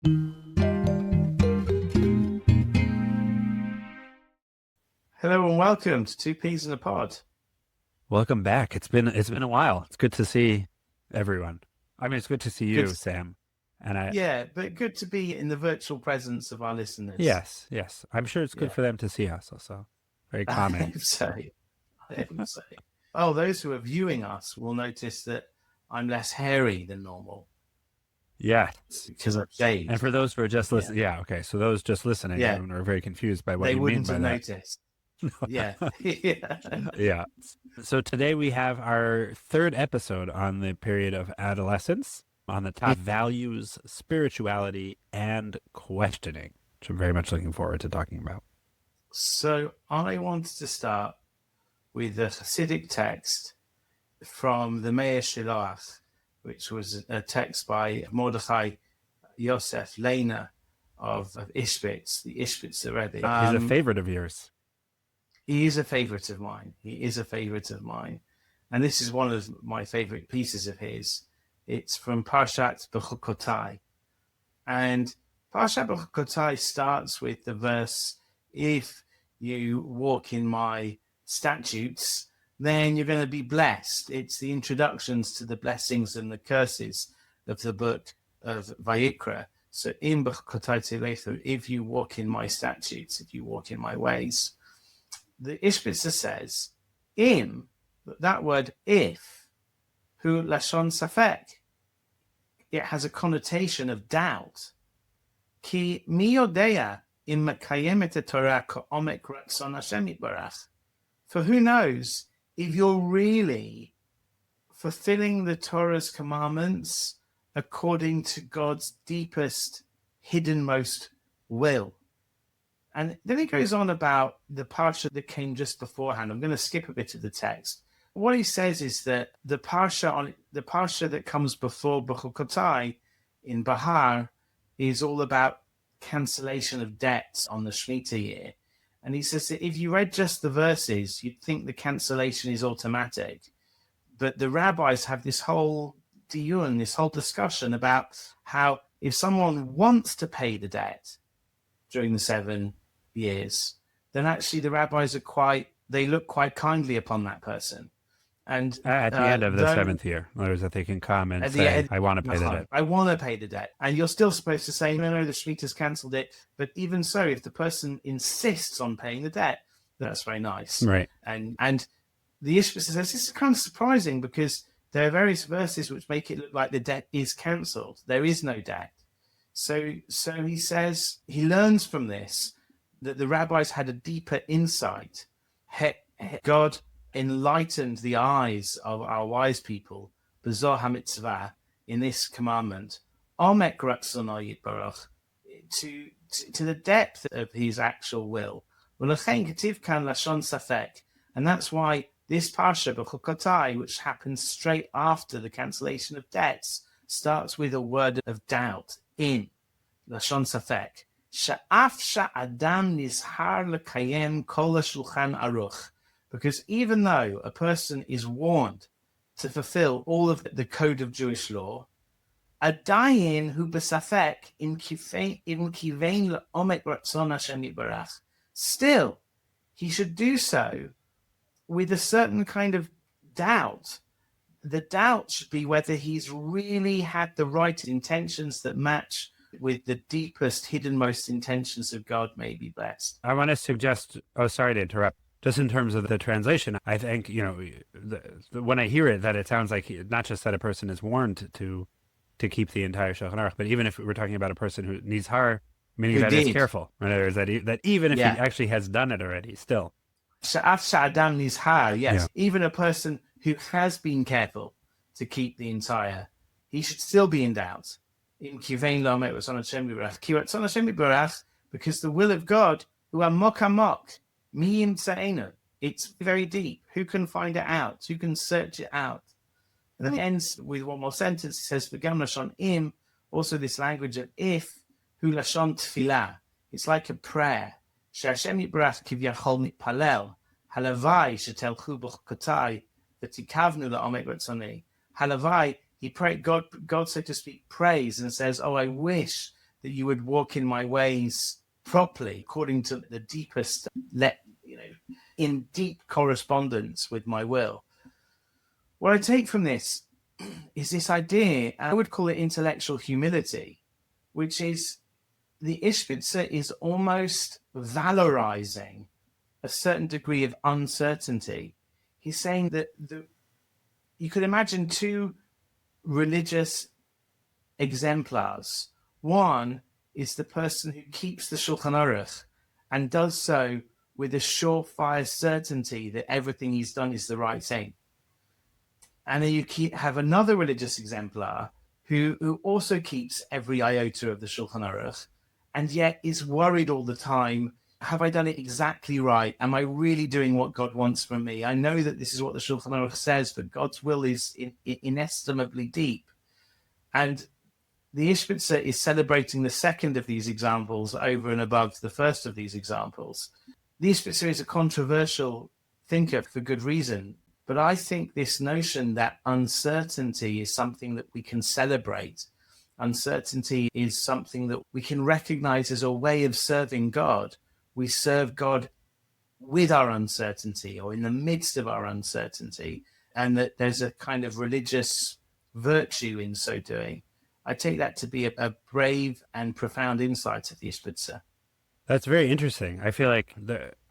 Hello and welcome to Two Peas in a Pod. Welcome back. It's been a while. It's good to see everyone. I mean, it's good to see Good, you, Sam. And I, yeah, but good to be in the virtual presence of our listeners. yes. I'm sure it's good Yeah, for them to see us also. Very I calming. hope so. I hope so. Oh, those who are viewing us will notice that I'm less hairy than normal Yes. because I've And shaved. for those who are just Yeah, listening, yeah, okay. So those just listening yeah, and are very confused by what they you mean wouldn't by have that. noticed. Yeah, yeah. Yeah. So today we have our third episode on the period of adolescence on the top values, spirituality, and questioning, which I'm very much looking forward to talking about. So I wanted to start with a Hasidic text from the Meir Shiloach, which was a text by Mordechai Yosef Lehner of Ishbitz, the Ishbitz Rebbe. He's a favorite of yours. He is a favorite of mine. And this is one of my favorite pieces of his. It's from Parshat Bechukotai. And Parshat Bechukotai starts with the verse, if you walk in my statutes, then you're going to be blessed. It's the introductions to the blessings and the curses of the book of Vayikra. So, in Bechukotai Telechu, if you walk in my statutes, if you walk in my ways, the Ishbitzer says, im, that word if, hu lashon safek, it has a connotation of doubt. Ki mi yodea im mekayem et Torah ka'omek ratzon Hashem yitbarach. For who knows if you're really fulfilling the Torah's commandments according to God's deepest, hiddenmost will. And then he goes on about the parsha that came just beforehand. I'm going to skip a bit of the text. What he says is that the parsha that comes before Bechukotai in Bahar is all about cancellation of debts on the Shemitah year. And he says that if you read just the verses, you'd think the cancellation is automatic. But the rabbis have this whole diyun, this whole discussion about how if someone wants to pay the debt during the 7 years, then actually the rabbis they look quite kindly upon that person. And At the end of the seventh year, in other words, that they can come and say, I want to pay the debt. I want to pay the debt. And you're still supposed to say, no, the Shemitah's cancelled it. But even so, if the person insists on paying the debt, that's very nice. Right. And the Ishbitzer says, this is kind of surprising because there are various verses which make it look like the debt is cancelled. There is no debt. So he says, he learns from this that the rabbis had a deeper insight. God enlightened the eyes of our wise people, b'zoh hamitzvah, in this commandment, omek ratzon yitbarach, to the depth of his actual will. V'lechein ketiv kan lashon safek, and that's why this parsha Bechukotai, which happens straight after the cancellation of debts, starts with a word of doubt, in lashon safek. Sha'af sha'adam nizhar lekayem kol hashulchan aruch. Because even though a person is warned to fulfill all of the code of Jewish law, adayin hu besafek im kivein le'omek ratzon Hashem yitbarach, still he should do so with a certain kind of doubt. The doubt should be whether he's really had the right intentions that match with the deepest, hiddenmost intentions of God may be blessed. I want to suggest, sorry to interrupt, just in terms of the translation, I think, when I hear it, that it sounds like not just that a person is warned to keep the entire Shulchan Aruch, but even if we're talking about a person who needs har, meaning that is careful, in other words, that even if he actually has done it already, still. Sha'af sha'adam nizhar, yes, even a person who has been careful to keep the entire, he should still be in doubt. Because the will of God, who are mok, it's very deep. Who can find it out? Who can search it out? And then it ends with one more sentence. It says, "V'gam lashon im," also this language of if, hu lashon tefillah. It's like a prayer. She'Hashem yitbarach kivyachol mitpalel, halavai shetelchu b'chukotai v'tikavnu la'omek ratzoni. Halavai, he prayed, God, so to speak, prays and says, oh, I wish that you would walk in my ways properly, according to the deepest, in deep correspondence with my will. What I take from this is this idea, and I would call it intellectual humility, which is the Ishbitzer is almost valorizing a certain degree of uncertainty. He's saying that you could imagine two religious exemplars. One is the person who keeps the Shulchan Aruch and does so with a surefire certainty that everything he's done is the right thing. And then you have another religious exemplar who also keeps every iota of the Shulchan Aruch and yet is worried all the time. Have I done it exactly right? Am I really doing what God wants from me? I know that this is what the Shulchan Aruch says, but God's will is inestimably deep. And the Ishbitzer is celebrating the second of these examples over and above the first of these examples. The Ishbitzer is a controversial thinker for good reason, but I think this notion that uncertainty is something that we can celebrate. Uncertainty is something that we can recognize as a way of serving God. We serve God with our uncertainty or in the midst of our uncertainty, and that there's a kind of religious virtue in so doing. I take that to be a brave and profound insight of the Ishbitzer. That's very interesting. I feel like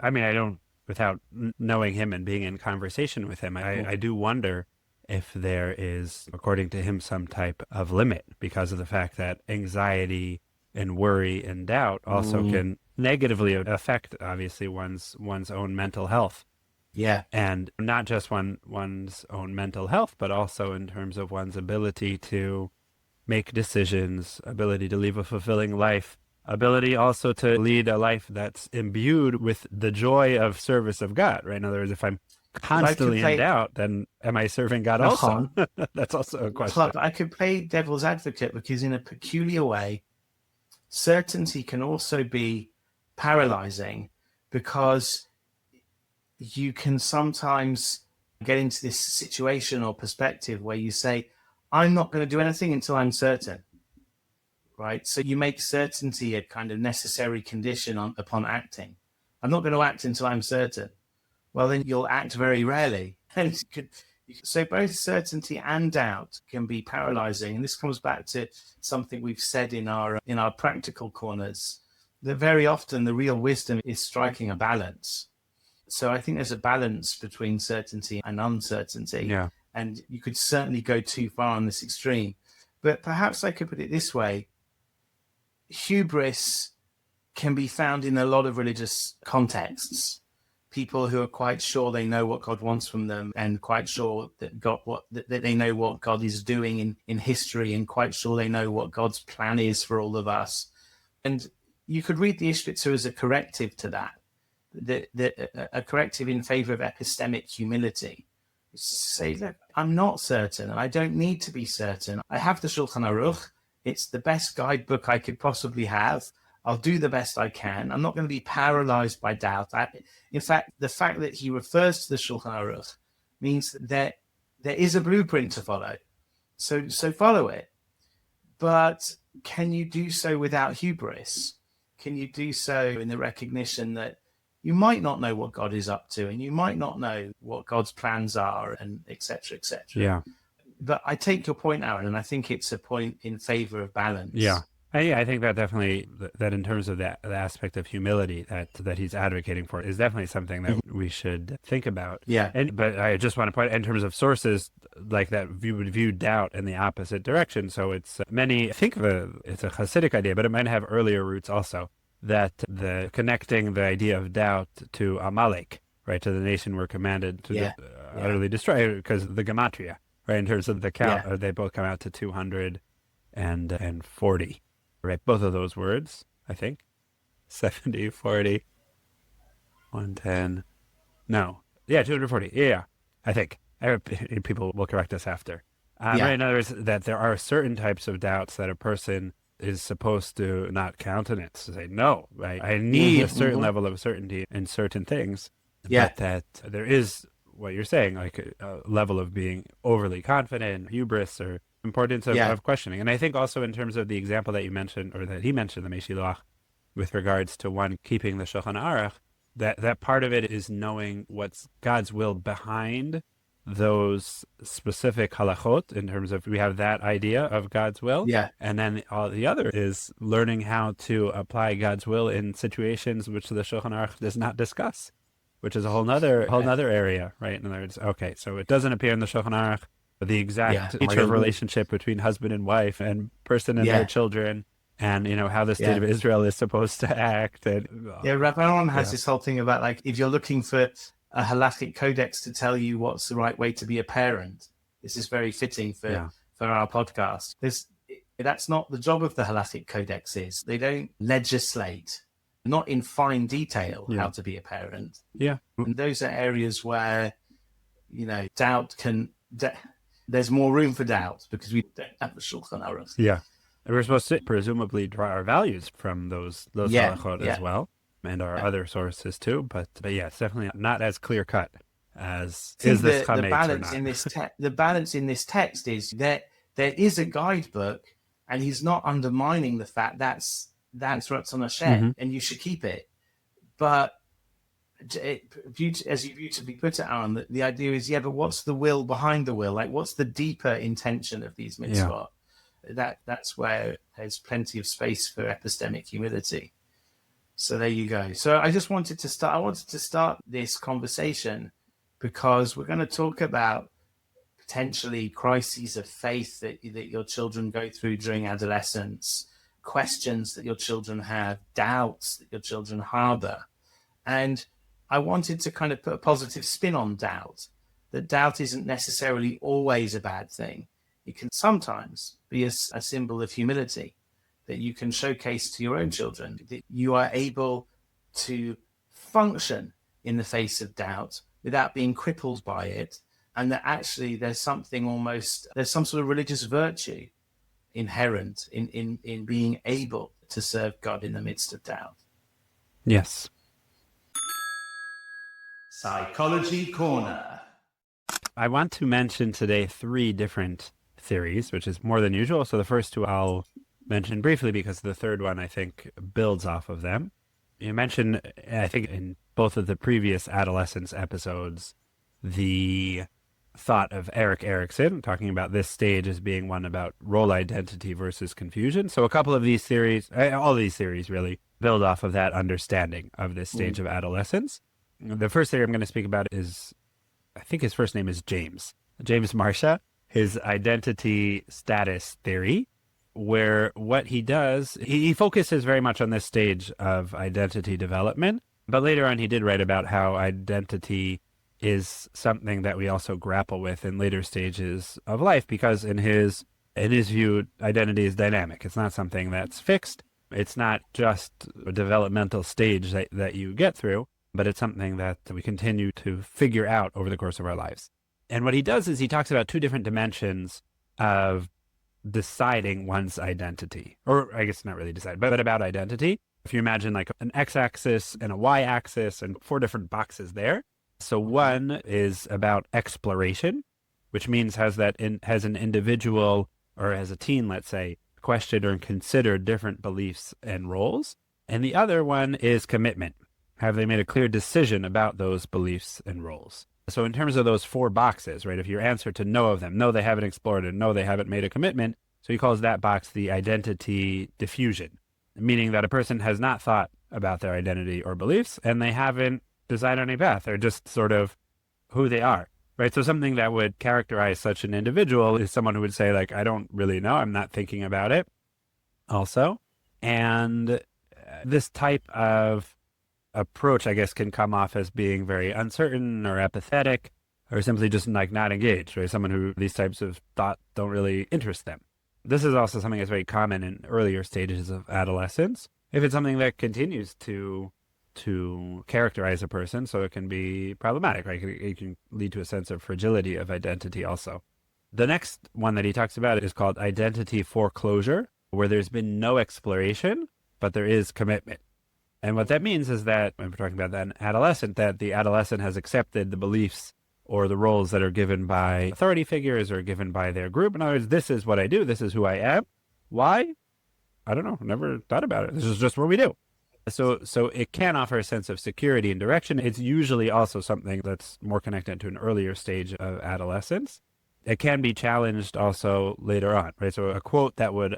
I don't, without knowing him and being in conversation with him, I do wonder if there is, according to him, some type of limit because of the fact that anxiety and worry and doubt also can negatively affect, obviously, one's own mental health. Yeah. And not just one's own mental health, but also in terms of one's ability to make decisions, ability to live a fulfilling life, ability also to lead a life that's imbued with the joy of service of God, right? In other words, if I'm constantly in doubt, then am I serving God also? That's also a question. I could play devil's advocate because in a peculiar way, certainty can also be paralyzing because you can sometimes get into this situation or perspective where you say, I'm not going to do anything until I'm certain, right? So you make certainty a kind of necessary condition upon acting. I'm not going to act until I'm certain. Well, then you'll act very rarely. And so both certainty and doubt can be paralyzing. And this comes back to something we've said in our practical corners, that very often the real wisdom is striking a balance. So I think there's a balance between certainty and uncertainty. Yeah. And you could certainly go too far on this extreme. But perhaps I could put it this way. Hubris can be found in a lot of religious contexts. People who are quite sure they know what God wants from them and quite sure that that they know what God is doing in history and quite sure they know what God's plan is for all of us. And you could read the Ishbitzer as a corrective to that, a corrective in favor of epistemic humility. Say, look, I'm not certain and I don't need to be certain. I have the Shulchan Aruch. It's the best guidebook I could possibly have. I'll do the best I can. I'm not going to be paralyzed by doubt. In fact, the fact that he refers to the Shulchan Aruch means that there is a blueprint to follow. So follow it. But can you do so without hubris? Can you do so in the recognition that you might not know what God is up to and you might not know what God's plans are and et cetera, et cetera. Yeah. But I take your point, Aaron, and I think it's a point in favor of balance. Yeah. I think that definitely, that in terms of the aspect of humility that he's advocating for is definitely something that we should think about. Yeah. But I just want to point, in terms of sources like that, would view doubt in the opposite direction. So it's it's a Hasidic idea, but it might have earlier roots also, that the connecting the idea of doubt to Amalek, right, to the nation we're commanded to utterly destroy, because of the gematria, right, in terms of the count, they both come out to 240. Right, both of those words, I think. 70, 40, 110. No. Yeah, 240. Yeah, I think. People will correct us after. Right, in other words, that there are certain types of doubts that a person is supposed to not countenance. To say, no, I need a certain level of certainty in certain things. Yeah. But that there is, what you're saying, like a level of being overly confident, hubris, or importance of questioning. And I think also in terms of the example that you mentioned, or that he mentioned, the Meshiloach, with regards to one keeping the Shulchan Aruch, that part of it is knowing what's God's will behind those specific halachot, in terms of we have that idea of God's will. Yeah. And then all the other is learning how to apply God's will in situations which the Shulchan Aruch does not discuss, which is a whole nother area, right? In other words, okay, so it doesn't appear in the Shulchan Aruch, but the exact nature of relationship between husband and wife and person and their children, and how the state of Israel is supposed to act. And Rabbi Aaron has this whole thing about, like, if you're looking for a halachic codex to tell you what's the right way to be a parent, this is very fitting for our podcast. That's not the job of the halachic codexes. They don't legislate, not in fine detail, how to be a parent. Yeah. And those are areas where, doubt there's more room for doubt, because we don't have the Shulchan Aruch. Yeah. And we're supposed to presumably draw our values from those halachot as well, and our other sources too. But yeah, it's definitely not as clear cut as is this chametz the balance or not. in this the balance in this text is that there is a guidebook, and he's not undermining the fact that's Ratzon Hashem, and you should keep it. But as you beautifully put it, Aaron, the idea is, but what's the will behind the will? Like, what's the deeper intention of these mitzvot? That's where there's plenty of space for epistemic humility. So there you go. So I wanted to start this conversation because we're going to talk about potentially crises of faith that your children go through during adolescence, questions that your children have, doubts that your children harbor. And I wanted to kind of put a positive spin on doubt, that doubt isn't necessarily always a bad thing. It can sometimes be a symbol of humility that you can showcase to your own children, that you are able to function in the face of doubt without being crippled by it, and that actually there's some sort of religious virtue inherent in being able to serve God in the midst of doubt. Yes. Psychology Corner. I want to mention today 3 different theories, which is more than usual. So the first 2 I'll mention briefly, because the third one I think builds off of them. You mentioned, I think in both of the previous Adolescence episodes, the thought of Erik Erikson, talking about this stage as being one about role identity versus confusion. So a couple of these theories, all these theories really, build off of that understanding of this stage of adolescence. The first theory I'm going to speak about is, I think his first name is James Marcia, his identity status theory, where what he does, he focuses very much on this stage of identity development, but later on he did write about how identity is something that we also grapple with in later stages of life, because in his view, identity is dynamic. It's not something that's fixed. It's not just a developmental stage that you get through, but it's something that we continue to figure out over the course of our lives. And what he does is he talks about 2 different dimensions of deciding one's identity, or I guess not really decide, but about identity. If you imagine like an x-axis and a y-axis and 4 different boxes there. So one is about exploration, which means has an individual, or as a teen, let's say, questioned or considered different beliefs and roles. And the other one is commitment. Have they made a clear decision about those beliefs and roles? So in terms of those 4 boxes, right, if your answer to no of them, no, they haven't explored it, no, they haven't made a commitment, so he calls that box the identity diffusion, meaning that a person has not thought about their identity or beliefs, and they haven't decided on a path. They're just sort of who they are, right? So something that would characterize such an individual is someone who would say, like, I don't really know, I'm not thinking about it also. And this type of approach, I guess, can come off as being very uncertain or apathetic, or simply just like not engaged, right? Someone who these types of thought don't really interest them. This is also something that's very common in earlier stages of adolescence. If it's something that continues to characterize a person, so it can be problematic, right? It can lead to a sense of fragility of identity also. The next one that he talks about is called identity foreclosure, where there's been no exploration, but there is commitment. And what that means is that, when we're talking about that adolescent, that the adolescent has accepted the beliefs or the roles that are given by authority figures or given by their group. In other words, this is what I do. This is who I am. Why? I don't know. Never thought about it. This is just what we do. So it can offer a sense of security and direction. It's usually also something that's more connected to an earlier stage of adolescence. It can be challenged also later on, right? So a quote that would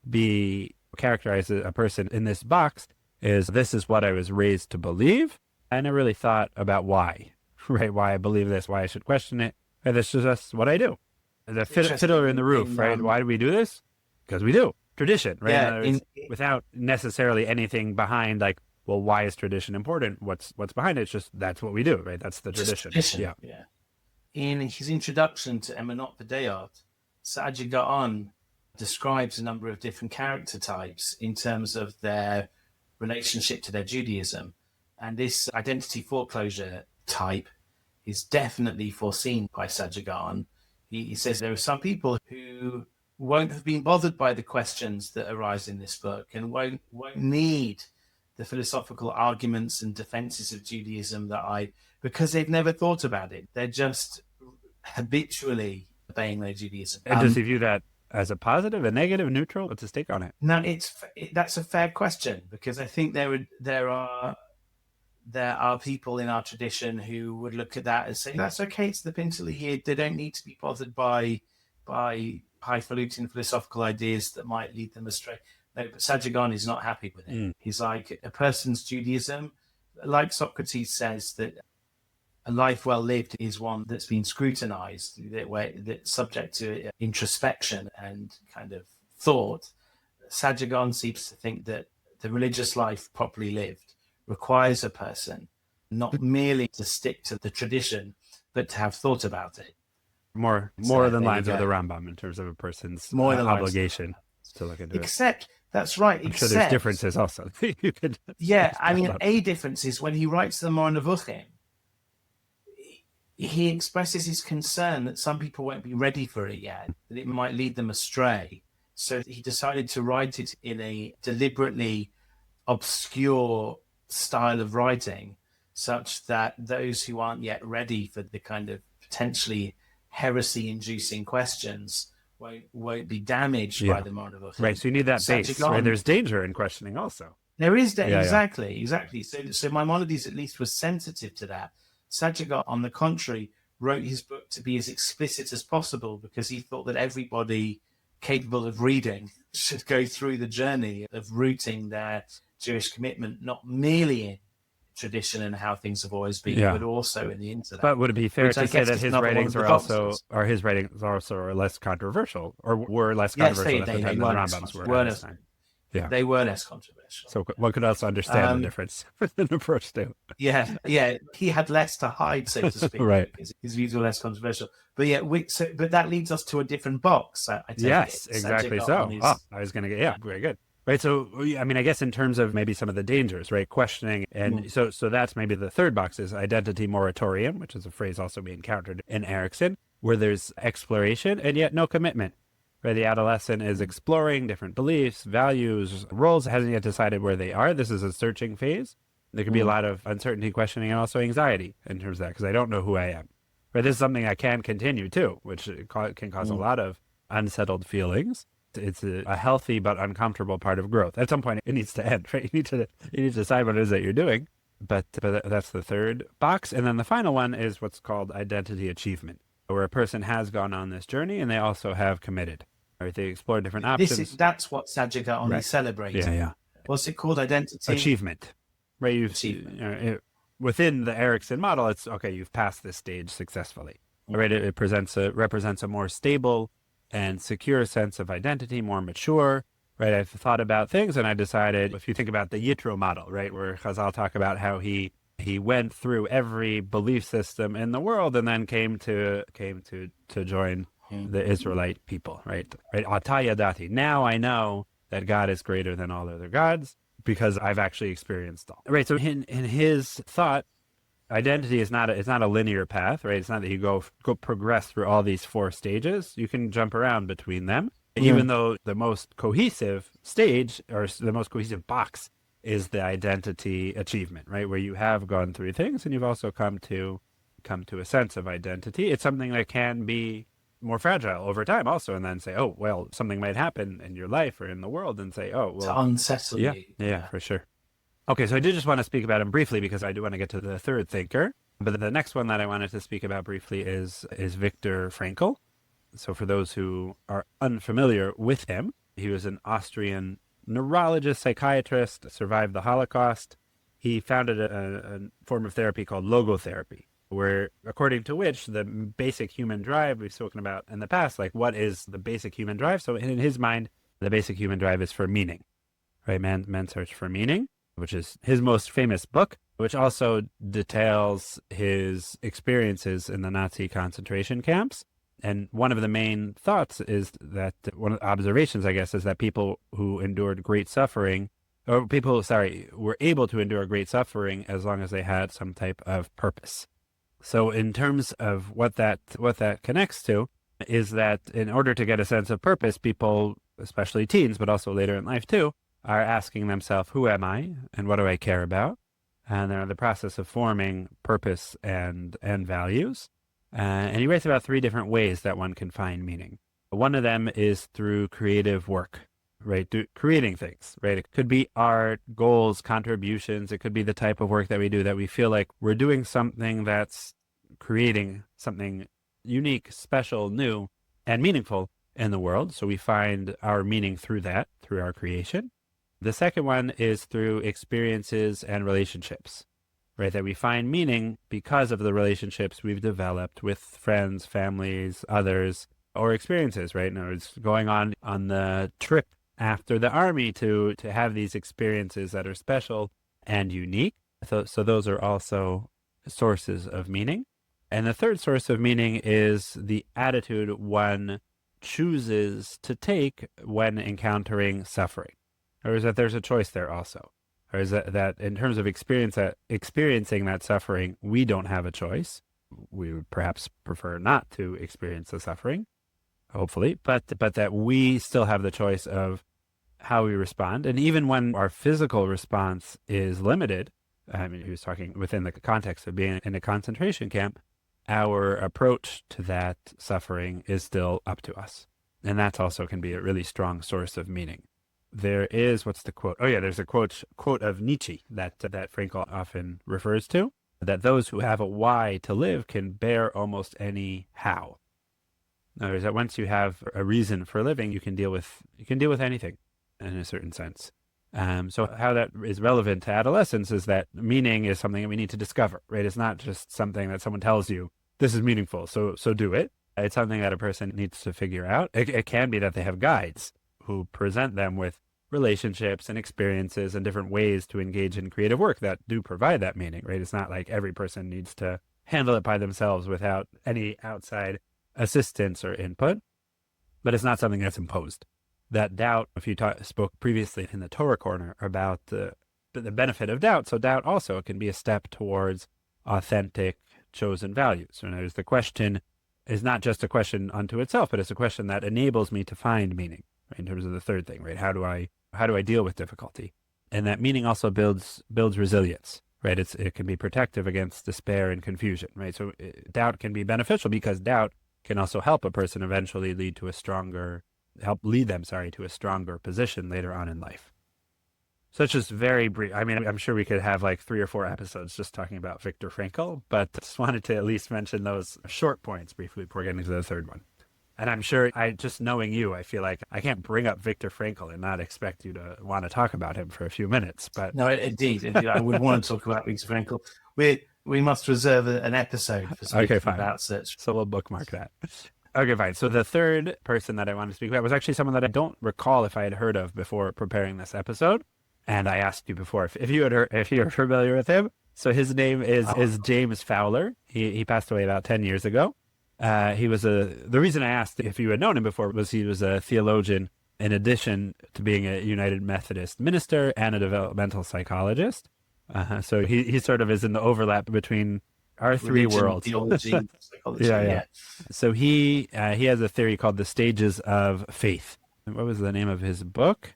be characterized as a person in this box is, this is what I was raised to believe. I never really thought about why, right? Why I believe this, why I should question it. And this is just what I do. The fiddler in the roof, right? Why do we do this? Because we do. Tradition, right? Yeah, without necessarily anything behind, like, well, why is tradition important? What's behind it? It's just, that's what we do, right? That's the tradition. Yeah. In his introduction to Eminot Videot, Sajid Gaon describes a number of different character types in terms of their relationship to their Judaism. And this identity foreclosure type is definitely foreseen by Sajid Gaon. He says there are some people who won't have been bothered by the questions that arise in this book and won't need the philosophical arguments and defenses of Judaism because they've never thought about it. They're just habitually obeying their Judaism. And does he view that as a positive, a negative, neutral? What's his take on it? No, that's a fair question, because I think there are people in our tradition who would look at that and say, that's okay, it's the Pintele here. They don't need to be bothered by highfalutin philosophical ideas that might lead them astray. No, but Sajid Gaon is not happy with it. He's like, a person's Judaism, like Socrates says, that a life well lived is one that's been scrutinized, that's subject to introspection and kind of thought. Sajid Gaon seems to think that the religious life properly lived requires a person not merely to stick to the tradition, but to have thought about it. More than lines of the Rambam in terms of a person's obligation to look into it. That's right. I'm sure there's differences also. You could a difference is when he writes the Moreh Nevuchim, he expresses his concern that some people won't be ready for it yet, that it might lead them astray. So he decided to write it in a deliberately obscure style of writing, such that those who aren't yet ready for the kind of potentially heresy-inducing questions won't be damaged by the Moreh Nevuchim. Right, so you need that base. Right? There's danger in questioning also. There is exactly. So Maimonides at least was sensitive to that. Sajid Gaon, on the contrary, wrote his book to be as explicit as possible, because he thought that everybody capable of reading should go through the journey of rooting their Jewish commitment, not merely in tradition and how things have always been, but also in the intellect. But would it be fair to say that his writings are less controversial, or were less controversial at the time than the Rambam's were at this time? Yeah, they were less controversial. So one could also understand the difference in approach to. Yeah. He had less to hide, so to speak. Right. His views were less controversial. But but that leads us to a different box. Yes, exactly. So I was going to get very good. Right. So, I mean, I guess in terms of maybe some of the dangers, right? Questioning. And so that's maybe the third box is identity moratorium, which is a phrase also being encountered in Erikson, where there's exploration and yet no commitment. Right. The adolescent is exploring different beliefs, values, roles, hasn't yet decided where they are. This is a searching phase. There can be a lot of uncertainty, questioning, and also anxiety in terms of that, because I don't know who I am. Right. This is something I can continue too, which can cause a lot of unsettled feelings. It's a healthy but uncomfortable part of growth. At some point, it needs to end, right? You need to decide what it is that you're doing. But that's the third box. And then the final one is what's called identity achievement, where a person has gone on this journey and they also have committed. Right? They explore different options. That's what Sajid Gaon is celebrating. Yeah. What's it called? Identity achievement. Right? Within the Erikson model, it's okay. You've passed this stage successfully. Right? It represents a more stable and secure sense of identity, more mature, right? I've thought about things and I decided, if you think about the Yitro model, right, where Chazal talk about how he went through every belief system in the world and then came to join the Israelite people, right? Ataya dati. Now I know that God is greater than all other gods because I've actually experienced all. Right. So in his thought, identity is not a linear path, right? It's not that you go progress through all these four stages. You can jump around between them, even though the most cohesive stage or the most cohesive box is the identity achievement, right? Where you have gone through things and you've also come to come to a sense of identity. It's something that can be more fragile over time also, and then say, oh, well, something might happen in your life or in the world, and say, oh, well, to unsettle yeah, you. yeah, for sure. Okay, so I did just want to speak about him briefly because I do want to get to the third thinker. But the next one that I wanted to speak about briefly is Viktor Frankl. So for those who are unfamiliar with him, he was an Austrian neurologist, psychiatrist, survived the Holocaust. He founded a form of therapy called Logotherapy, where, according to which, the basic human drive we've spoken about in the past, like what is the basic human drive? So in his mind, the basic human drive is for meaning, right? Man search for meaning, which is his most famous book, which also details his experiences in the Nazi concentration camps. And one of the main thoughts is that, one of the observations, I guess, is that people who endured great suffering, or people, were able to endure great suffering as long as they had some type of purpose. So in terms of what that connects to is that in order to get a sense of purpose, people, especially teens, but also later in life too, are asking themselves, who am I and what do I care about? And they're in the process of forming purpose and values. And he writes about 3 different ways that one can find meaning. One of them is through creative work, right? Creating things, right? It could be art, goals, contributions. It could be the type of work that we do that we feel like we're doing something that's creating something unique, special, new, and meaningful in the world. So we find our meaning through that, through our creation. The second one is through experiences and relationships, right? That we find meaning because of the relationships we've developed with friends, families, others, or experiences, right? In other words, going on the trip after the army to have these experiences that are special and unique. So those are also sources of meaning. And the third source of meaning is the attitude one chooses to take when encountering suffering. Or is that there's a choice there also? Or is that in terms of experiencing that suffering, we don't have a choice? We would perhaps prefer not to experience the suffering, hopefully, but that we still have the choice of how we respond. And even when our physical response is limited, I mean, he was talking within the context of being in a concentration camp, our approach to that suffering is still up to us. And that also can be a really strong source of meaning. There is, what's the quote? Oh yeah, there's a quote of Nietzsche that Frankl often refers to, that those who have a why to live can bear almost any how. In other words, that once you have a reason for living, you can deal with anything in a certain sense. So how that is relevant to adolescence is that meaning is something that we need to discover, right? It's not just something that someone tells you, this is meaningful, so do it. It's something that a person needs to figure out. It can be that they have guides who present them with relationships and experiences and different ways to engage in creative work that do provide that meaning, right? It's not like every person needs to handle it by themselves without any outside assistance or input, but it's not something that's imposed. That doubt, if you spoke previously in the Torah corner about the benefit of doubt, so doubt also can be a step towards authentic chosen values. So in other words, the question is not just a question unto itself, but it's a question that enables me to find meaning, right? In terms of the third thing, right? How do I deal with difficulty? And that meaning also builds resilience, right? It can be protective against despair and confusion, right? So doubt can be beneficial because doubt can also help a person eventually lead them to a stronger position later on in life. So it's just very brief. I mean, I'm sure we could have like 3 or 4 episodes just talking about Viktor Frankl, but just wanted to at least mention those short points briefly before getting to the third one. And I'm sure, just knowing you, I feel like I can't bring up Viktor Frankl and not expect you to want to talk about him for a few minutes. But no, indeed, I would want to talk about Viktor Frankl. We must reserve an episode for speaking about such. So we'll bookmark that. Okay, fine. So the third person that I wanted to speak about was actually someone that I don't recall if I had heard of before preparing this episode. And I asked you before if you're familiar with him. So his name is James Fowler. He passed away about 10 years ago. The reason I asked if you had known him before was he was a theologian in addition to being a United Methodist minister and a developmental psychologist. So he sort of is in the overlap between our three worlds. Theology, psychology, yeah. So he has a theory called the Stages of Faith. What was the name of his book?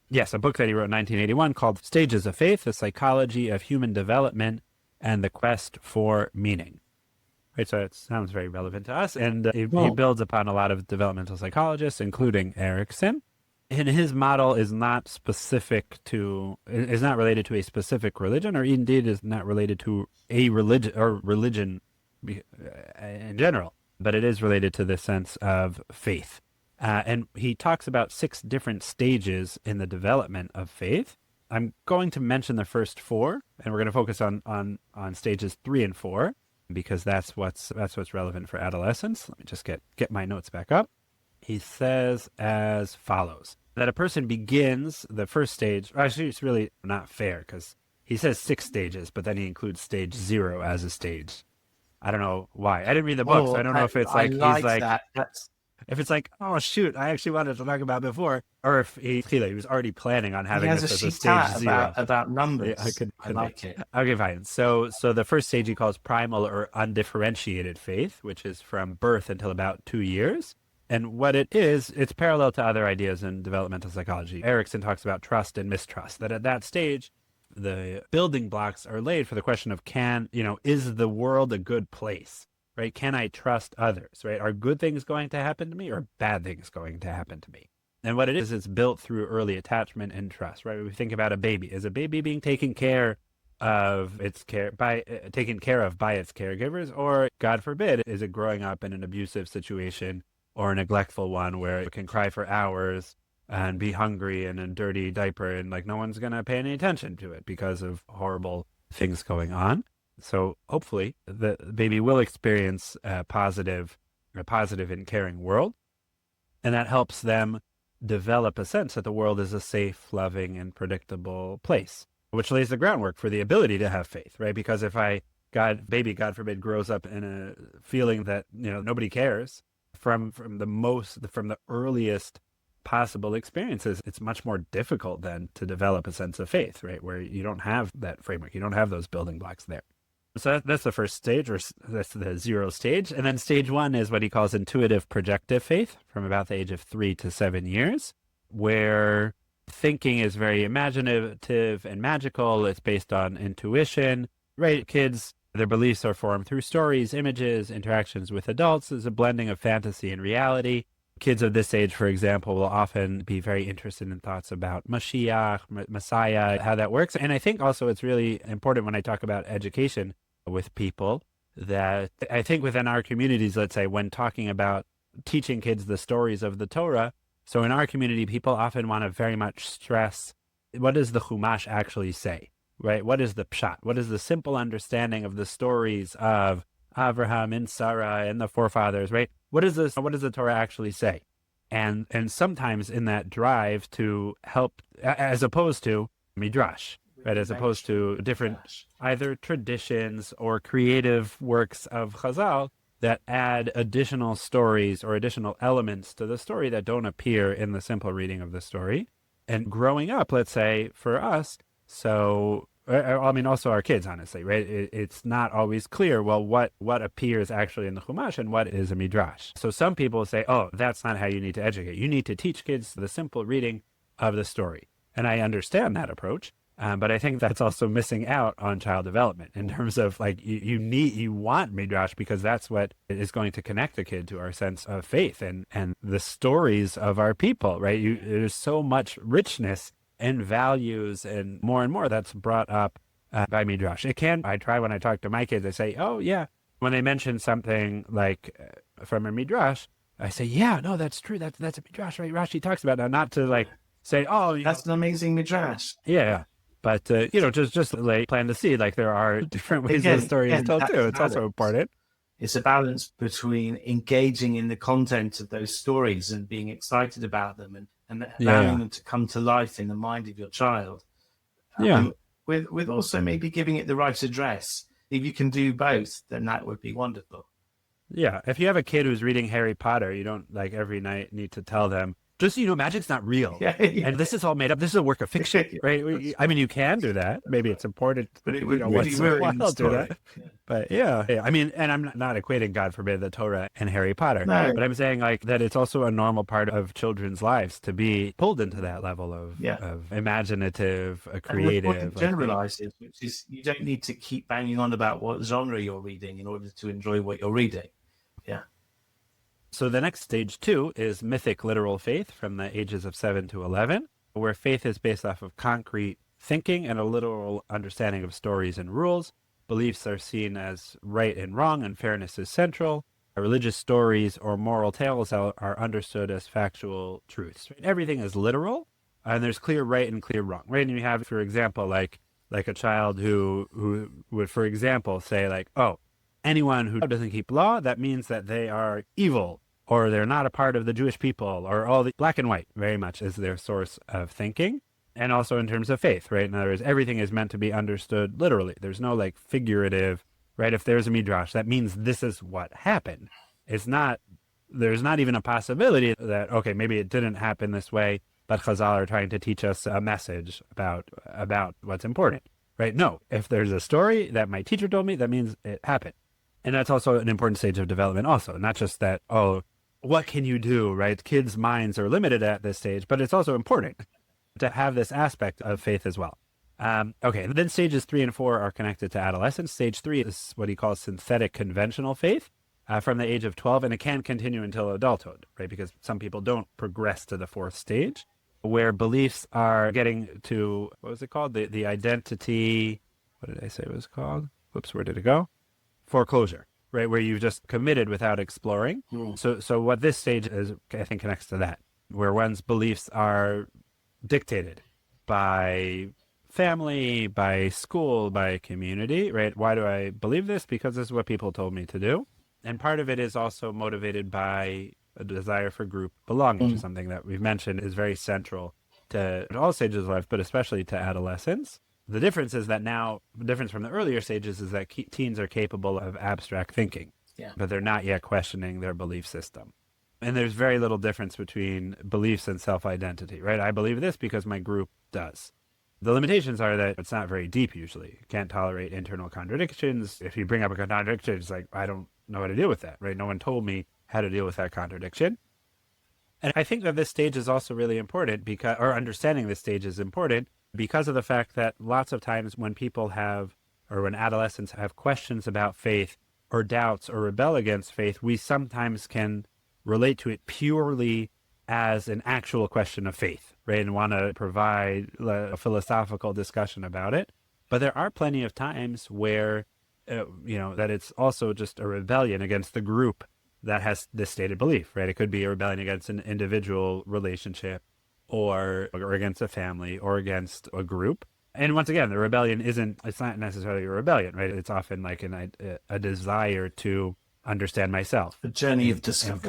Yes, a book that he wrote in 1981 called Stages of Faith, The Psychology of Human Development and the Quest for Meaning. Right, so it sounds very relevant to us, and he builds upon a lot of developmental psychologists, including Erikson. And his model is not related to a specific religion, or indeed is not related to a religion or religion in general, but it is related to the sense of faith. And he talks about 6 different stages in the development of faith. I'm going to mention the first 4, and we're going to focus on stages 3 and 4, because that's what's relevant for adolescence. Let me just get my notes back up. He says as follows, that a person begins the first stage. Actually, it's really not fair, because he says 6 stages, but then he includes stage 0 as a stage. I don't know why. I didn't read the book, so I don't know if it's like he's like that. if it's like, oh shoot, I actually wanted to talk about before, or if he was already planning on having this as a stage 0 about numbers. Yeah, I like it. Okay, fine. So the first stage he calls primal or undifferentiated faith, which is from birth until about 2 years. And what it is, it's parallel to other ideas in developmental psychology. Erikson talks about trust and mistrust, that at that stage, the building blocks are laid for the question of is the world a good place, right? Can I trust others, right? Are good things going to happen to me, or bad things going to happen to me? And what it is, it's built through early attachment and trust, right? We think about a baby. Is a baby being taken care of by its caregivers, or God forbid, is it growing up in an abusive situation or a neglectful one where it can cry for hours and be hungry and in a dirty diaper, and like no one's going to pay any attention to it because of horrible things going on? So hopefully the baby will experience a positive and caring world, and that helps them develop a sense that the world is a safe, loving, and predictable place, which lays the groundwork for the ability to have faith, right? Because if baby, God forbid, grows up in a feeling that nobody cares, from the earliest possible experiences, it's much more difficult then to develop a sense of faith, right? Where you don't have that framework, you don't have those building blocks there. So that's the first stage, or that's the 0 stage. And then stage 1 is what he calls intuitive projective faith, from about the age of 3 to 7 years, where thinking is very imaginative and magical. It's based on intuition, right? Kids, their beliefs are formed through stories, images, interactions with adults. There's a blending of fantasy and reality. Kids of this age, for example, will often be very interested in thoughts about Mashiach, Messiah, how that works. And I think also it's really important when I talk about education with people, that I think within our communities, let's say, when talking about teaching kids the stories of the Torah, so in our community, people often want to very much stress, what does the Chumash actually say, right? What is the pshat? What is the simple understanding of the stories of Abraham and Sarah and the forefathers, right? What does the Torah actually say? And sometimes in that drive to help, as opposed to midrash, right? As opposed to different either traditions or creative works of Chazal that add additional stories or additional elements to the story that don't appear in the simple reading of the story. And growing up, let's say, for us, so I mean, also our kids, honestly, right? It's not always clear, well, what appears actually in the Chumash and what is a midrash. So some people say, oh, that's not how you need to educate. You need to teach kids the simple reading of the story. And I understand that approach, but I think that's also missing out on child development in terms of like you want midrash because that's what is going to connect the kid to our sense of faith and the stories of our people, right? There's so much richness and values and more that's brought up by midrash. I try when I talk to my kids, I say, oh yeah, when they mention something like from a midrash, I say, yeah, no, that's true. That's a midrash, right? Rashi talks about that, not to like say, oh, that's an amazing midrash. Yeah. But, just like plan to see, like there are different ways the story is told too. It's also important. It's a balance between engaging in the content of those stories and being excited about them and allowing them to come to life in the mind of your child. With also maybe giving it the right address. If you can do both, then that would be wonderful. Yeah. If you have a kid who's reading Harry Potter, you don't like every night need to tell them, just, magic's not real. Yeah. And this is all made up. This is a work of fiction, right? I mean, you can do that. Maybe it's important. But it would really ruin the story. But yeah, I mean, and I'm not equating, God forbid, the Torah and Harry Potter, No, but I'm saying like that it's also a normal part of children's lives to be pulled into that level yeah. of imaginative, And the point creative, like thing. generalizes, which is you don't need to keep banging on about what genre you're reading in order to enjoy what you're reading. Yeah. So the next stage 2 is mythic literal faith from the ages of 7 to 11, where faith is based off of concrete thinking and a literal understanding of stories and rules. Beliefs are seen as right and wrong, and fairness is central. Religious stories or moral tales are understood as factual truths. Everything is literal, and there's clear right and clear wrong. Right, and you have, for example, like a child who would, for example, say like, "Oh, anyone who doesn't keep law, that means that they are evil, or they're not a part of the Jewish people," or all the black and white very much is their source of thinking. And also in terms of faith, right? In other words, everything is meant to be understood literally. There's no like figurative, right? If there's a midrash, that means this is what happened. It's not, there's not even a possibility that, okay, maybe it didn't happen this way, but Chazal are trying to teach us a message about what's important, right? No, if there's a story that my teacher told me, that means it happened. And that's also an important stage of development also, not just that, oh, what can you do, right? Kids' minds are limited at this stage, but it's also important to have this aspect of faith as well. Okay, then stages 3 and 4 are connected to adolescence. Stage 3 is what he calls synthetic conventional faith from the age of 12, and it can continue until adulthood, right? Because some people don't progress to the 4th stage, where beliefs are getting to, what was it called? The identity, what did I say it was called? Whoops, where did it go? Foreclosure, right? Where you've just committed without exploring. So what this stage is, I think, connects to that, where one's beliefs are dictated by family, by school, by community, right? Why do I believe this? Because this is what people told me to do. And part of it is also motivated by a desire for group belonging, which is something that we've mentioned is very central to all stages of life, but especially to adolescence. The difference is that now, the difference from the earlier stages is that teens are capable of abstract thinking, but they're not yet questioning their belief system. And there's very little difference between beliefs and self-identity, right? I believe this because my group does. The limitations are that it's not very deep usually. You can't tolerate internal contradictions. If you bring up a contradiction, it's like, I don't know how to deal with that, right? No one told me how to deal with that contradiction. And I think that this stage is also really important because, or understanding this stage is important because of the fact that lots of times when people have, or when adolescents have questions about faith or doubts or rebel against faith, we sometimes can relate to it purely as an actual question of faith, right? And want to provide a philosophical discussion about it. But there are plenty of times where, that it's also just a rebellion against the group that has this stated belief, right? It could be a rebellion against an individual relationship or against a family or against a group. And once again, the rebellion it's not necessarily a rebellion, right? It's often like a desire to understand myself. A journey of discovery.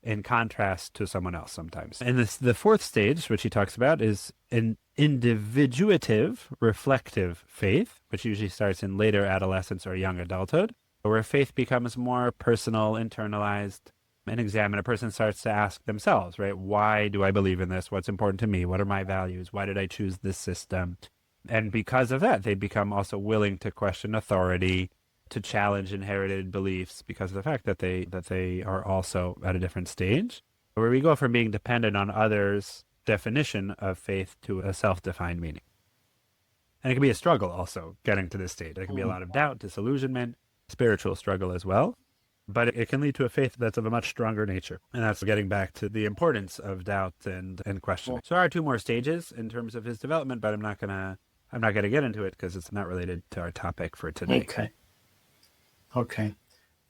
In contrast to someone else sometimes. And the 4th stage, which he talks about, is an individuative, reflective faith, which usually starts in later adolescence or young adulthood, where faith becomes more personal, internalized, and examined. A person starts to ask themselves, right? Why do I believe in this? What's important to me? What are my values? Why did I choose this system? And because of that, they become also willing to question authority, to challenge inherited beliefs because of the fact that they are also at a different stage, where we go from being dependent on others' definition of faith to a self-defined meaning. And it can be a struggle also getting to this state. There can be a lot of doubt, disillusionment, spiritual struggle as well, but it can lead to a faith that's of a much stronger nature. And that's getting back to the importance of doubt and questioning. So there are 2 more stages in terms of his development, but I'm not gonna get into it because it's not related to our topic for today. Okay.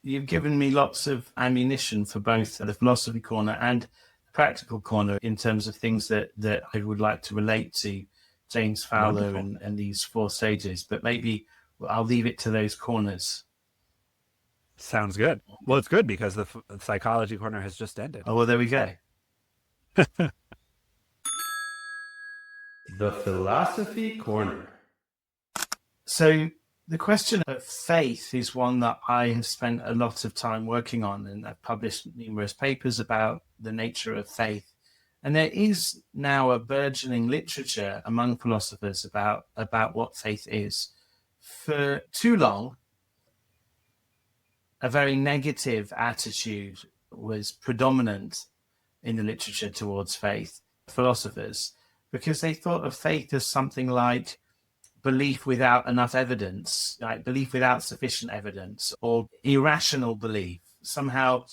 You've given me lots of ammunition for both the philosophy corner and the practical corner in terms of things that I would like to relate to James Fowler and these 4 stages, but maybe I'll leave it to those corners. Sounds good. Well, it's good because the psychology corner has just ended. Oh, well, there we go. The philosophy corner. So the question of faith is one that I have spent a lot of time working on, and I've published numerous papers about the nature of faith. And there is now a burgeoning literature among philosophers about what faith is. For too long, a very negative attitude was predominant in the literature towards faith, philosophers, because they thought of faith as something like belief without enough evidence, like belief without sufficient evidence, or irrational belief. Somehow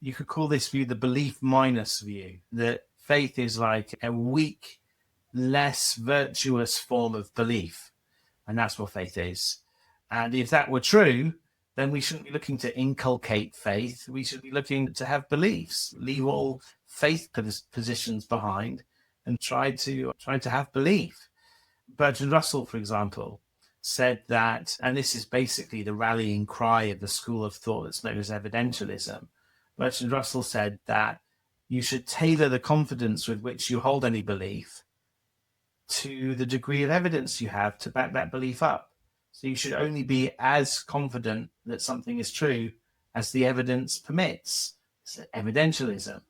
you could call this view the belief minus view, that faith is like a weak, less virtuous form of belief. And that's what faith is. And if that were true, then we shouldn't be looking to inculcate faith. We should be looking to have beliefs, leave all faith positions behind and try to have belief. Bertrand Russell, for example, said that, and this is basically the rallying cry of the school of thought that's known as evidentialism. Bertrand Russell said that you should tailor the confidence with which you hold any belief to the degree of evidence you have to back that belief up. So you should only be as confident that something is true as the evidence permits. It's evidentialism.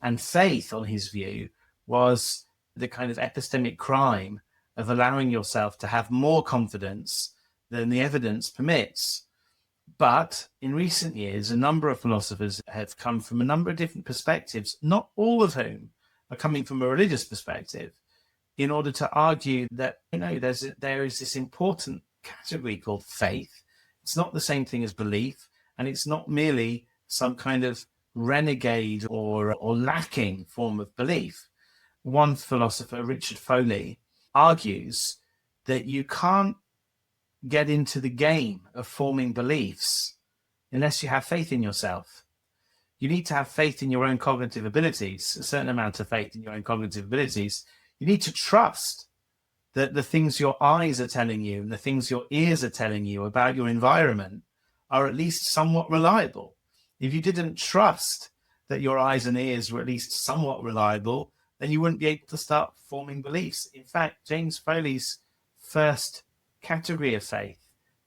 And faith, on his view, was the kind of epistemic crime of allowing yourself to have more confidence than the evidence permits. But in recent years, a number of philosophers have come from a number of different perspectives, not all of whom are coming from a religious perspective, in order to argue that, there is this important category called faith. It's not the same thing as belief, and it's not merely some kind of renegade or lacking form of belief. One philosopher, Richard Fowler, argues that you can't get into the game of forming beliefs unless you have faith in yourself. You need to have faith in your own cognitive abilities, a certain amount of faith in your own cognitive abilities. You need to trust that the things your eyes are telling you and the things your ears are telling you about your environment are at least somewhat reliable. If you didn't trust that your eyes and ears were at least somewhat reliable, then you wouldn't be able to start forming beliefs. In fact, James Foley's first category of faith,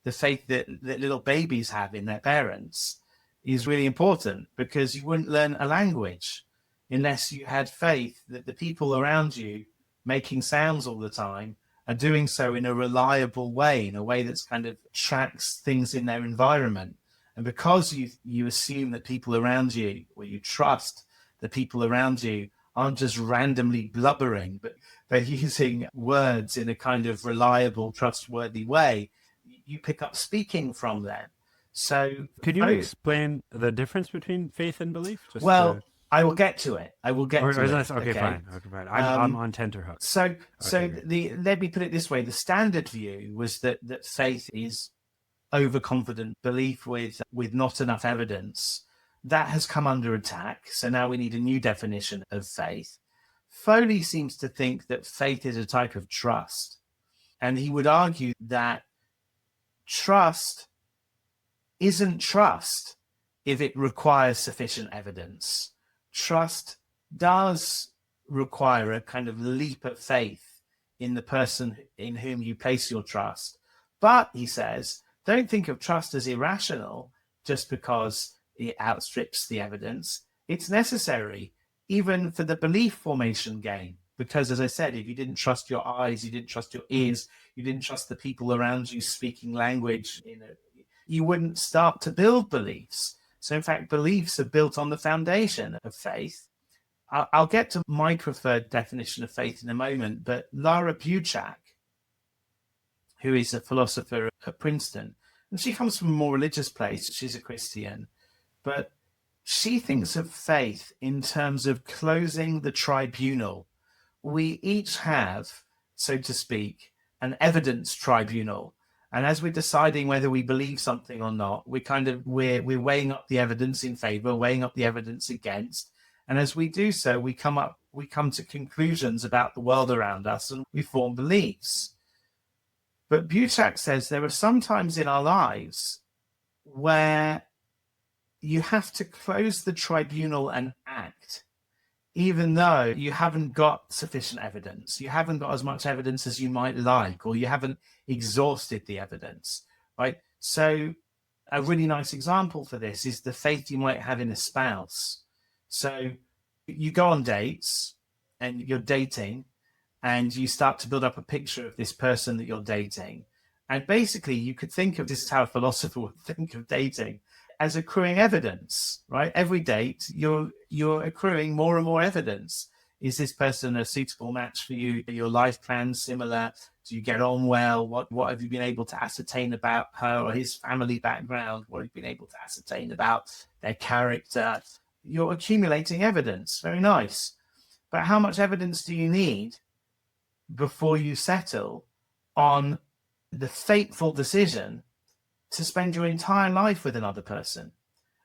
the faith that little babies have in their parents, is really important, because you wouldn't learn a language unless you had faith that the people around you making sounds all the time are doing so in a reliable way, in a way that's kind of tracks things in their environment. And because you assume that people around you, or you trust the people around you, aren't just randomly blubbering, but they're using words in a kind of reliable, trustworthy way, you pick up speaking from them. So could you explain the difference between faith and belief? I will get to it. Okay, fine. I'm on tenterhooks. So let me put it this way. The standard view was that faith is overconfident belief with not enough evidence. That has come under attack. So now we need a new definition of faith. Foley seems to think that faith is a type of trust. And he would argue that trust isn't trust if it requires sufficient evidence. Trust does require a kind of leap of faith in the person in whom you place your trust. But, he says, don't think of trust as irrational just because it outstrips the evidence. It's necessary, even for the belief formation game. Because, as I said, if you didn't trust your eyes, you didn't trust your ears, you didn't trust the people around you speaking language, you wouldn't start to build beliefs. So, in fact, beliefs are built on the foundation of faith. I'll get to my preferred definition of faith in a moment, but Lara Buchak, who is a philosopher at Princeton, and she comes from a more religious place. She's a Christian, but she thinks of faith in terms of closing the tribunal. We each have, so to speak, an evidence tribunal. And as we're deciding whether we believe something or not, we're weighing up the evidence in favor, weighing up the evidence against. And as we do so, we come to conclusions about the world around us, and we form beliefs. But Buchak says there are some times in our lives where you have to close the tribunal and act, even though you haven't got sufficient evidence. You haven't got as much evidence as you might like, or you haven't exhausted the evidence, right? So a really nice example for this is the faith you might have in a spouse. So you go on dates and you're dating, and you start to build up a picture of this person that you're dating. And basically, you could think of this is how a philosopher would think of dating as accruing evidence, right? Every date, you're accruing more and more evidence. Is this person a suitable match for you? Are your life plans similar? Do you get on well? What have you been able to ascertain about her or his family background? What have you been able to ascertain about their character? You're accumulating evidence. Very nice. But how much evidence do you need before you settle on the fateful decision to spend your entire life with another person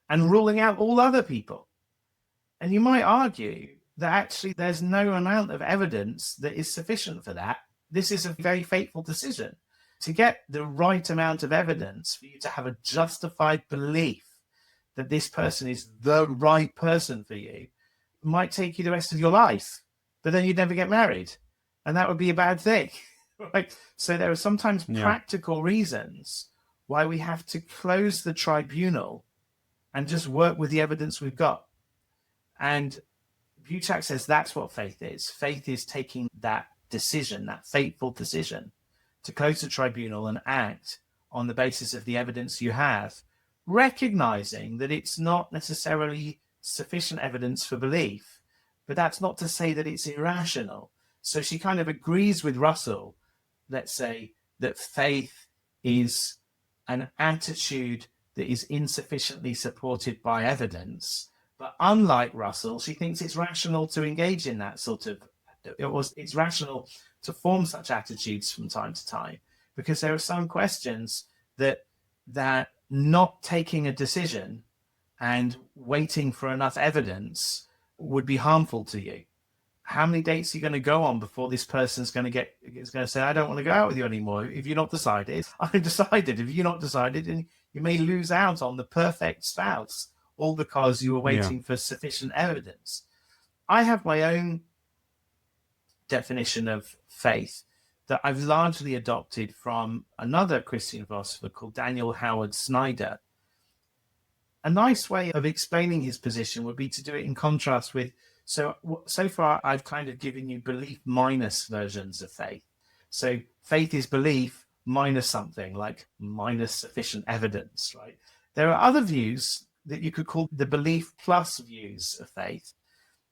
and ruling out all other people? And you might argue that actually there's no amount of evidence that is sufficient for that. This is a very fateful decision. To get the right amount of evidence for you to have a justified belief that this person is the right person for you might take you the rest of your life, but then you'd never get married. And that would be a bad thing. Right? So there are sometimes practical reasons why we have to close the tribunal and just work with the evidence we've got. And Buchak says that's what faith is. Faith is taking that decision, that fateful decision, to close the tribunal and act on the basis of the evidence you have, recognizing that it's not necessarily sufficient evidence for belief, but that's not to say that it's irrational. So she kind of agrees with Russell, let's say, that faith is an attitude that is insufficiently supported by evidence. But unlike Russell, she thinks it's rational to engage in that sort of, it's rational to form such attitudes from time to time, because there are some questions that not taking a decision and waiting for enough evidence would be harmful to you. How many dates are you going to go on before this person's going to say, I don't want to go out with you anymore? If you're not decided, I'm decided. If you're not decided, and you may lose out on the perfect spouse, all because you were waiting for sufficient evidence. I have my own definition of faith that I've largely adopted from another Christian philosopher called Daniel Howard Snyder. A nice way of explaining his position would be to do it in contrast with, so far I've kind of given you belief minus versions of faith. So faith is belief minus something, like minus sufficient evidence, right? There are other views that you could call the belief plus views of faith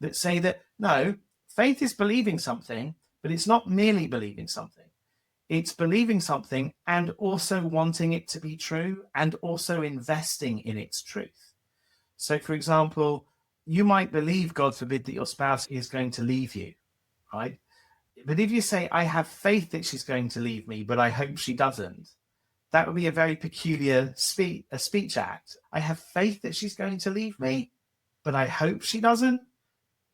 that say that, no, faith is believing something, but it's not merely believing something. It's believing something and also wanting it to be true and also investing in its truth. So, for example, you might believe, God forbid, that your spouse is going to leave you, right? But if you say, I have faith that she's going to leave me, but I hope she doesn't, that would be a very peculiar speech act. I have faith that she's going to leave me, but I hope she doesn't.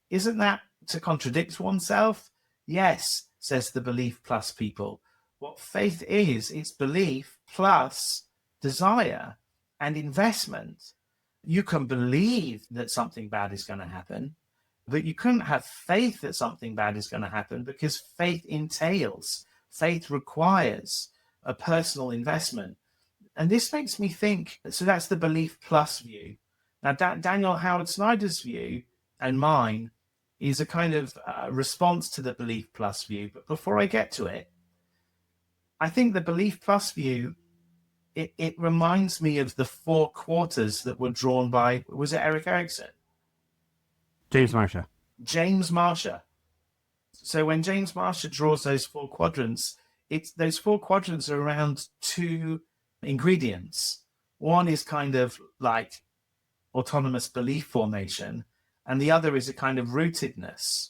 Isn't that to contradict oneself? Yes, says the belief plus people. What faith is, it's belief plus desire and investment. You can believe that something bad is going to happen, but you couldn't have faith that something bad is going to happen, because faith requires a personal investment. And this makes me think, so that's the belief plus view. Now, Daniel Howard Snyder's view and mine is a kind of response to the belief plus view. But before I get to it, I think the belief plus view, it reminds me of the 4 quarters that were drawn by, was it Erik Erikson? James Marcia. James Marcia. So when James Marcia draws those 4 quadrants, those 4 quadrants are around 2 ingredients. One is kind of like autonomous belief formation, and the other is a kind of rootedness.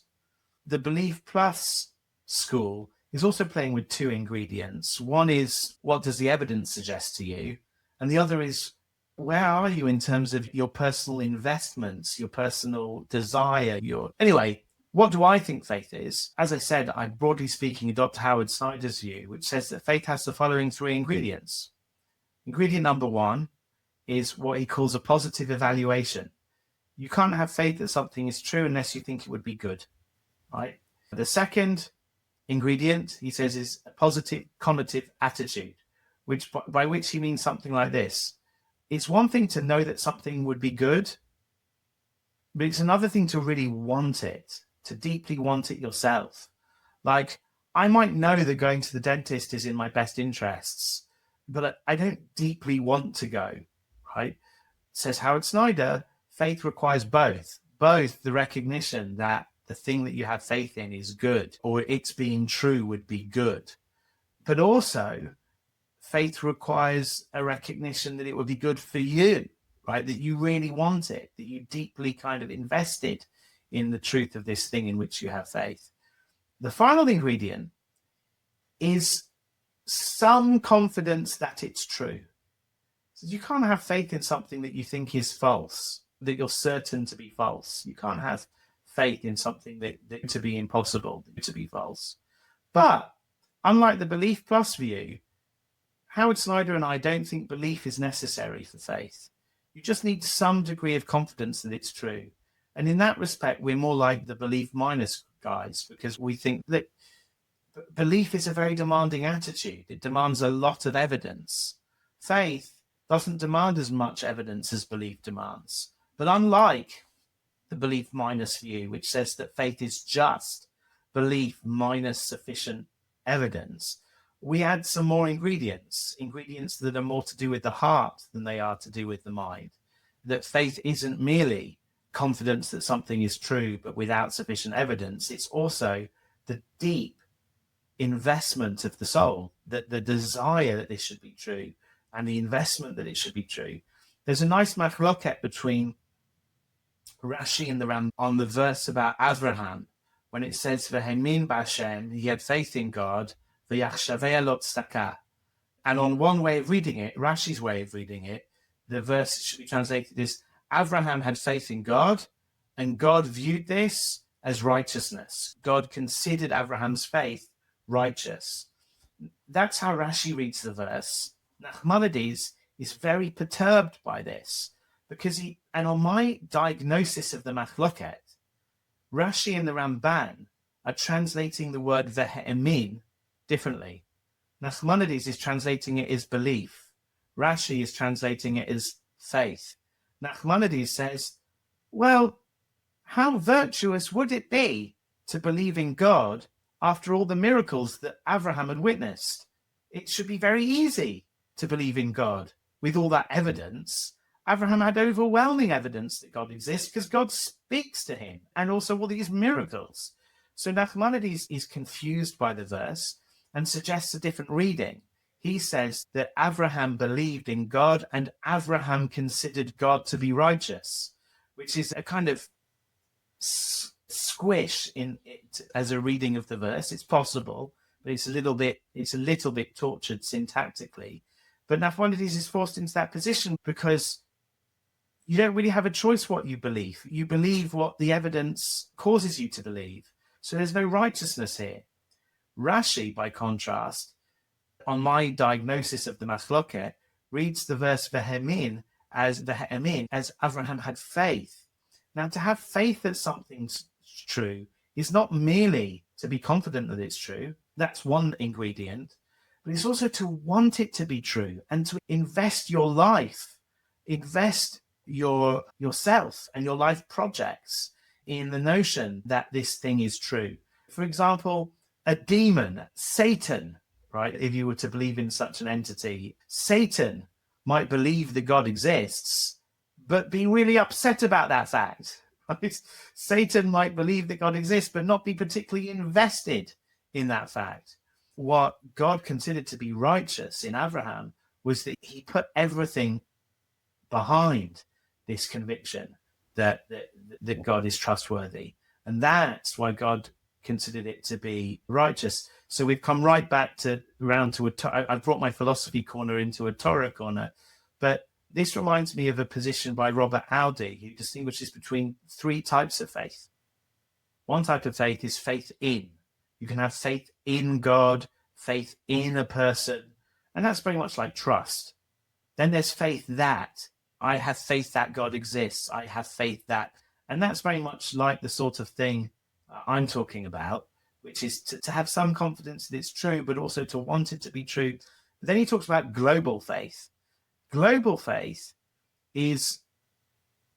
The belief plus school is also playing with 2 ingredients. One is, what does the evidence suggest to you? And the other is, where are you in terms of your personal investments, your personal desire? Anyway, what do I think faith is? As I said, I broadly speaking adopt Howard Snyder's view, which says that faith has the following 3 ingredients. Ingredient number 1 is what he calls a positive evaluation. You can't have faith that something is true unless you think it would be good, right? The second ingredient, he says, is a positive connotative attitude, by which he means something like this. It's one thing to know that something would be good, but it's another thing to really want it, to deeply want it yourself. Like, I might know that going to the dentist is in my best interests, but I don't deeply want to go, right? Says Howard Snyder, faith requires both the recognition that the thing that you have faith in is good, or it's being true would be good, but also faith requires a recognition that it would be good for you, right? That you really want it, that you deeply kind of invested in the truth of this thing in which you have faith. The final ingredient is some confidence that it's true. So you can't have faith in something that you think is false, that you're certain to be false. You can't have faith in something that to be impossible, to be false. But unlike the belief plus view, Howard Snyder and I don't think belief is necessary for faith. You just need some degree of confidence that it's true. And in that respect, we're more like the belief minus guys, because we think that belief is a very demanding attitude. It demands a lot of evidence. Faith doesn't demand as much evidence as belief demands. But unlike the belief minus view, which says that faith is just belief minus sufficient evidence, we add some more ingredients that are more to do with the heart than they are to do with the mind. That faith isn't merely confidence that something is true, but without sufficient evidence. It's also the deep investment of the soul, that the desire that this should be true and the investment that it should be true. There's a nice machloket between Rashi and the Ram on the verse about Abraham, when it says, "V'hemin b'Hashem," he had faith in God, "V'yachshavei lo tzedakah." And on one way of reading it, Rashi's way of reading it, the verse should be translated as, Abraham had faith in God, and God viewed this as righteousness. God considered Abraham's faith righteous. That's how Rashi reads the verse. Nachmanides is very perturbed by this, because and on my diagnosis of the machloket, Rashi and the Ramban are translating the word vehemin differently. Nachmanides is translating it as belief. Rashi is translating it as faith. Nachmanides says, well, how virtuous would it be to believe in God after all the miracles that Abraham had witnessed? It should be very easy to believe in God with all that evidence. Abraham had overwhelming evidence that God exists because God speaks to him, and also all these miracles. So Nachmanides is confused by the verse and suggests a different reading. He says that Abraham believed in God and Abraham considered God to be righteous, which is a kind of squish in it as a reading of the verse. It's possible, but it's a little bit tortured syntactically. But Nachmanides is forced into that position because you don't really have a choice what you believe. You believe what the evidence causes you to believe. So there's no righteousness here. Rashi, by contrast, on my diagnosis of the machloket, reads the verse vehemin as Abraham had faith. Now, to have faith that something's true is not merely to be confident that it's true. That's one ingredient. But it's also to want it to be true and to invest your life, invest yourself and your life projects in the notion that this thing is true. For example, a demon, Satan, right? If you were to believe in such an entity, Satan might believe that God exists, but be really upset about that fact. Right? Satan might believe that God exists, but not be particularly invested in that fact. What God considered to be righteous in Abraham was that he put everything behind this conviction that God is trustworthy. And that's why God considered it to be righteous. So we've come right back around to I've brought my philosophy corner into a Torah corner, but this reminds me of a position by Robert Audi, who distinguishes between three types of faith. One type of faith is faith in. You can have faith in God, faith in a person, and that's very much like trust. Then there's faith that. I have faith that God exists. I have faith that. And that's very much like the sort of thing I'm talking about, which is to have some confidence that it's true, but also to want it to be true. But then he talks about global faith. Global faith is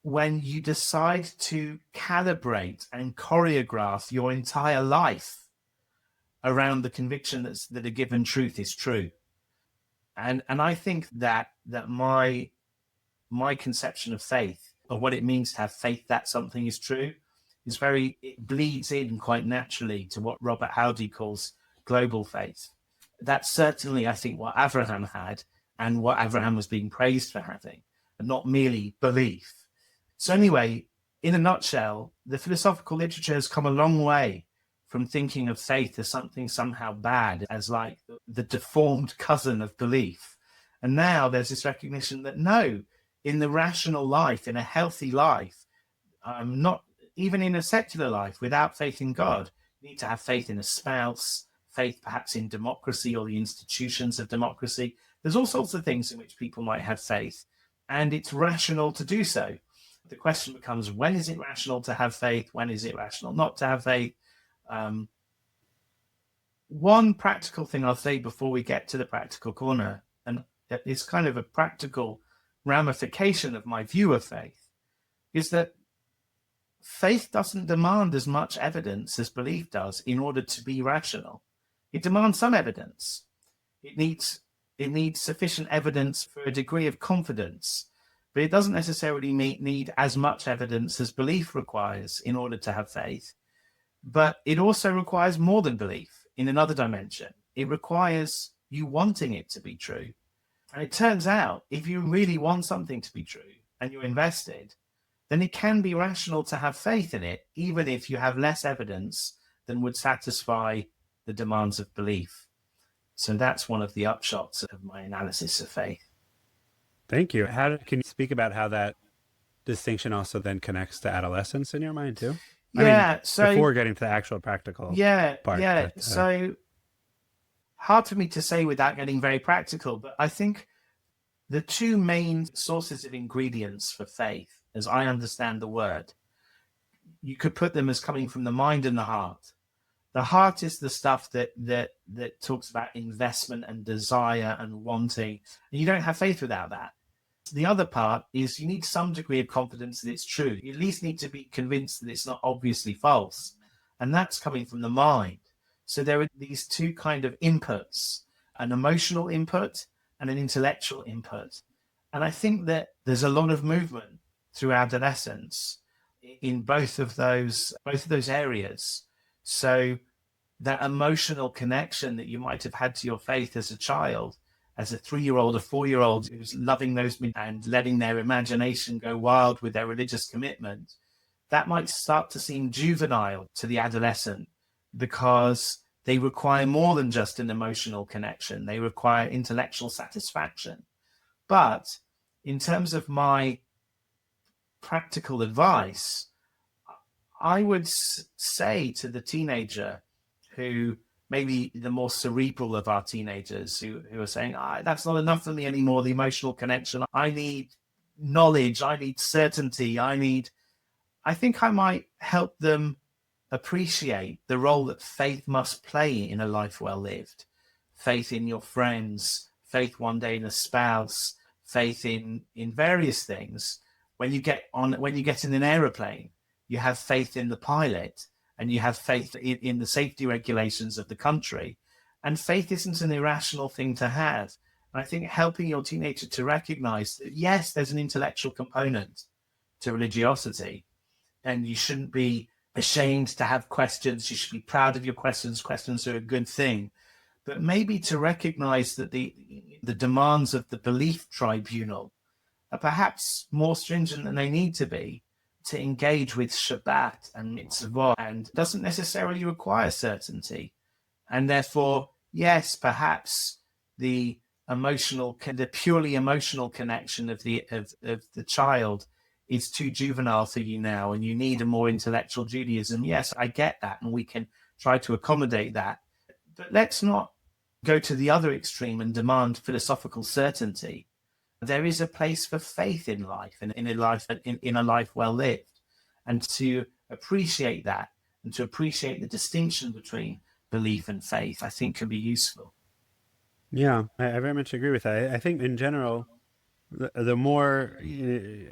when you decide to calibrate and choreograph your entire life around the conviction that a given truth is true. And I think that my conception of faith, or what it means to have faith that something is true, it bleeds in quite naturally to what Robert Howdy calls global faith. That's certainly, I think, what Abraham had and what Abraham was being praised for having, and not merely belief. So anyway, in a nutshell, the philosophical literature has come a long way from thinking of faith as something somehow bad, as like the deformed cousin of belief. And now there's this recognition that no, in the rational life, in a healthy life, not even in a secular life, without faith in God, you need to have faith in a spouse, faith perhaps in democracy or the institutions of democracy. There's all sorts of things in which people might have faith, and it's rational to do so. The question becomes, when is it rational to have faith? When is it rational not to have faith? One practical thing I'll say before we get to the practical corner, and it's kind of a practical ramification of my view of faith, is that faith doesn't demand as much evidence as belief does in order to be rational. It demands some evidence. It needs sufficient evidence for a degree of confidence, but it doesn't necessarily need as much evidence as belief requires in order to have faith. But it also requires more than belief in another dimension. It requires you wanting it to be true. And it turns out, if you really want something to be true and you're invested, then it can be rational to have faith in it, even if you have less evidence than would satisfy the demands of belief. So that's one of the upshots of my analysis of faith. Thank you. Can you speak about how that distinction also then connects to adolescence in your mind too? Yeah. So before getting to the actual practical part. Yeah. So hard for me to say without getting very practical, but I think the two main sources of ingredients for faith, as I understand the word, you could put them as coming from the mind and the heart. The heart is the stuff that talks about investment and desire and wanting, and you don't have faith without that. The other part is you need some degree of confidence that it's true. You at least need to be convinced that it's not obviously false, and that's coming from the mind. So there are these two kind of inputs, an emotional input and an intellectual input. And I think that there's a lot of movement through adolescence in both of those areas. So that emotional connection that you might have had to your faith as a child, as a 3-year-old or 4-year-old who's loving those and letting their imagination go wild with their religious commitment, that might start to seem juvenile to the adolescent because they require more than just an emotional connection. They require intellectual satisfaction. But in terms of my practical advice, I would say to the teenager who maybe the more cerebral of our teenagers who are saying, that's not enough for me anymore, the emotional connection. I need knowledge. I need certainty. I think I might help them appreciate the role that faith must play in a life well lived. Faith in your friends, faith one day in a spouse, faith in various things. When you get in an aeroplane, you have faith in the pilot, and you have faith in the safety regulations of the country. And faith isn't an irrational thing to have. And I think helping your teenager to recognize that, yes, there's an intellectual component to religiosity, and you shouldn't be ashamed to have questions. You should be proud of your questions. Questions are a good thing. But maybe to recognize that the demands of the belief tribunal are perhaps more stringent than they need to be to engage with Shabbat and mitzvot, and doesn't necessarily require certainty. And therefore, yes, perhaps the purely emotional connection of the child is too juvenile for you now, and you need a more intellectual Judaism. Yes, I get that, and we can try to accommodate that. But let's not go to the other extreme and demand philosophical certainty. There is a place for faith in life, and in a life well lived, and to appreciate that, and to appreciate the distinction between belief and faith, I think can be useful. Yeah, I very much agree with that. I think in general, the more,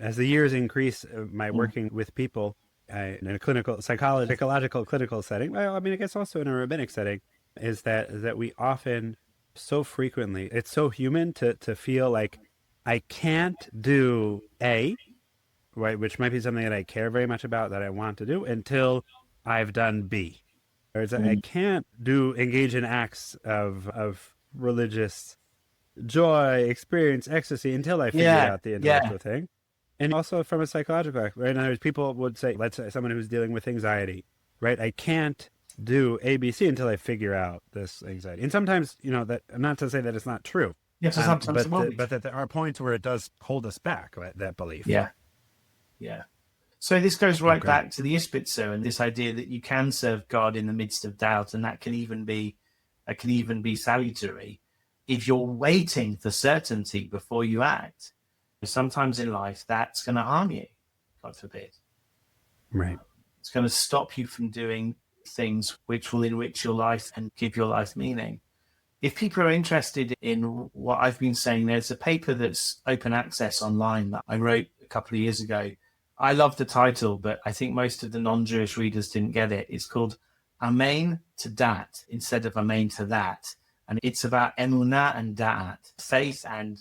as the years increase, my working with people in a clinical psychological clinical setting, well, I mean, I guess also in a rabbinic setting, is that we often, so frequently, it's so human to feel like I can't do A, right, which might be something that I care very much about, that I want to do, until I've done B. Or it's I can't engage in acts of religious joy, experience, ecstasy until I figured Yeah, out the yeah, intellectual thing. And also from a psychological aspect, right? In other words, people would say, let's say someone who's dealing with anxiety, right? I can't do ABC until I figure out this anxiety. And sometimes, that, not to say that it's not true, yeah. So sometimes it will be. but that there are points where it does hold us back, right, that belief. Yeah, yeah. So this goes right Okay. back to the Ispitzer and this idea that you can serve God in the midst of doubt, and that can even be salutary if you're waiting for certainty before you act. Sometimes in life, that's going to harm you, God forbid. Right. It's going to stop you from doing things which will enrich your life and give your life meaning. If people are interested in what I've been saying, there's a paper that's open access online that I wrote a couple of years ago. I love the title, but I think most of the non-Jewish readers didn't get it. It's called Amen to Dat instead of Amen to That. And it's about emunah and da'at, faith and,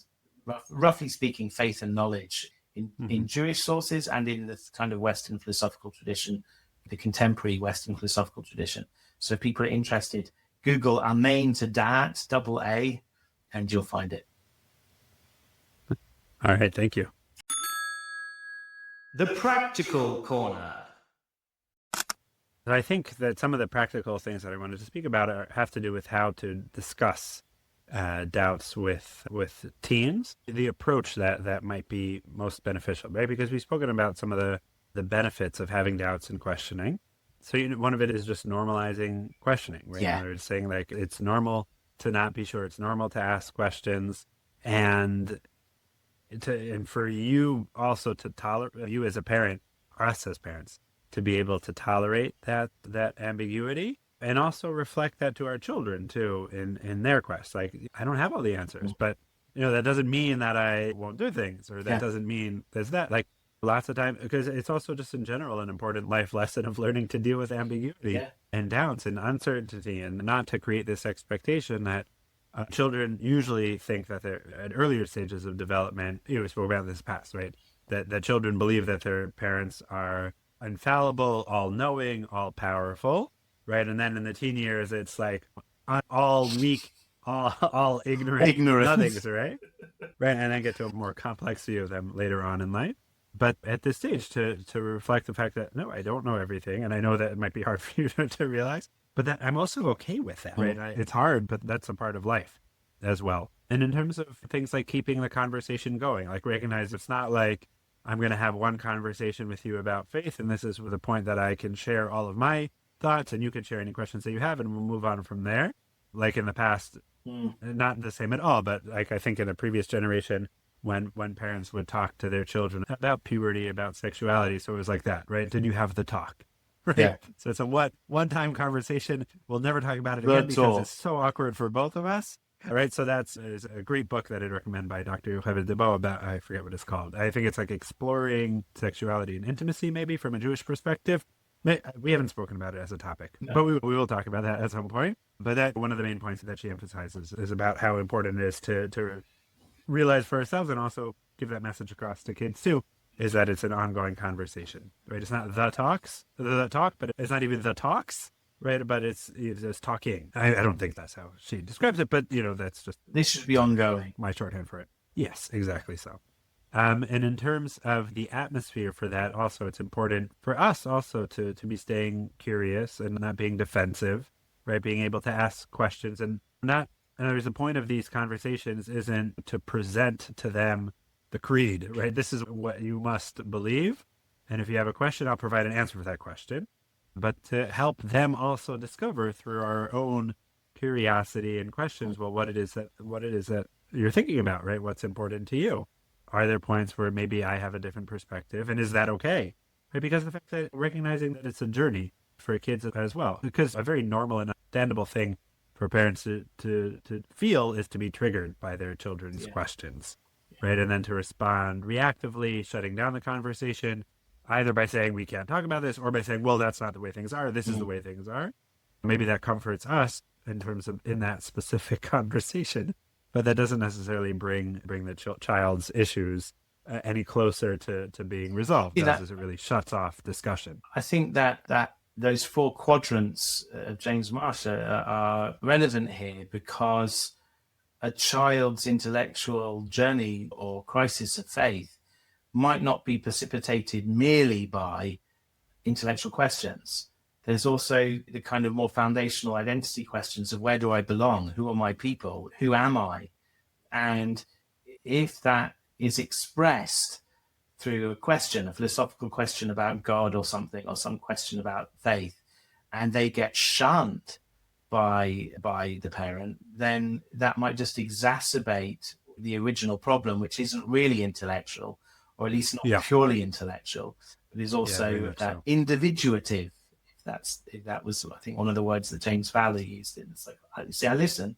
roughly speaking, faith and knowledge in Jewish sources and in the kind of Western philosophical tradition, the contemporary Western philosophical tradition. So if people are interested, Google Amen to Dat, double A, and you'll find it. All right. Thank you. The Practical Corner. I think that some of the practical things that I wanted to speak about have to do with how to discuss doubts with teens, the approach that might be most beneficial, right? Because we've spoken about some of the benefits of having doubts and questioning. So one of it is just normalizing questioning, right? Yeah. They're saying like it's normal to not be sure. It's normal to ask questions, and for you also to tolerate, you as a parent, us as parents, to be able to tolerate that ambiguity, and also reflect that to our children too in their quest. Like, I don't have all the answers, but that doesn't mean that I won't do things, or that doesn't mean there's that. Like, lots of time, because it's also just in general an important life lesson of learning to deal with ambiguity and doubts and uncertainty, and not to create this expectation that children usually think that they're at earlier stages of development. We spoke about this past, right? That children believe that their parents are infallible, all-knowing, all-powerful, right? And then in the teen years, it's like all weak, all ignorant nothings, right? Right, and then get to a more complex view of them later on in life. But at this stage, to reflect the fact that, no, I don't know everything, and I know that it might be hard for you to realize, but that I'm also okay with that, right? It's hard, but that's a part of life as well. And in terms of things like keeping the conversation going, like recognize it's not like I'm going to have one conversation with you about faith, and this is the point that I can share all of my thoughts, and you can share any questions that you have, and we'll move on from there. Like in the past, not the same at all, but like I think in the previous generation, when parents would talk to their children about puberty, about sexuality, so it was like that, right? Did you have the talk? Right. Yeah. So it's a one-time conversation. We'll never talk about it again because it's so awkward for both of us. All right. So that's a great book that I'd recommend by Dr. Yocheved Debo about, I forget what it's called. I think it's like Exploring Sexuality and Intimacy, maybe from a Jewish perspective. We haven't spoken about it as a topic, but we will talk about that at some point. But that one of the main points that she emphasizes is about how important it is to realize for ourselves, and also give that message across to kids too, is that it's an ongoing conversation, right? It's not the talk, but it's not even the talks, right? But it's just talking. I don't think that's how she describes it, but that's just... This should be ongoing. My shorthand for it. Yes, exactly so. And in terms of the atmosphere for that, also, it's important for us also to be staying curious and not being defensive, right? Being able to ask questions and not... And there's a point of these conversations isn't to present to them the creed, right? This is what you must believe. And if you have a question, I'll provide an answer for that question. But to help them also discover through our own curiosity and questions, well, what it is that you're thinking about, right? What's important to you? Are there points where maybe I have a different perspective? And is that okay? Right? Because the fact that recognizing that it's a journey for kids as well, because a very normal and understandable thing for parents to feel is to be triggered by their children's questions. Right, and then to respond reactively, shutting down the conversation, either by saying we can't talk about this, or by saying, well, that's not the way things are. This is the way things are. Maybe that comforts us in terms of in that specific conversation, but that doesn't necessarily bring the child's issues any closer to being resolved, as it really shuts off discussion. I think that those four quadrants of James Marcia are relevant here because a child's intellectual journey or crisis of faith might not be precipitated merely by intellectual questions. There's also the kind of more foundational identity questions of where do I belong? Who are my people? Who am I? And if that is expressed through a question, a philosophical question about God or something, or some question about faith, and they get shunned by the parent, then that might just exacerbate the original problem, which isn't really intellectual, or at least not purely intellectual, but is also individuative. If that was, I think, one of the words that James Fowler used in the psychology. See, I listen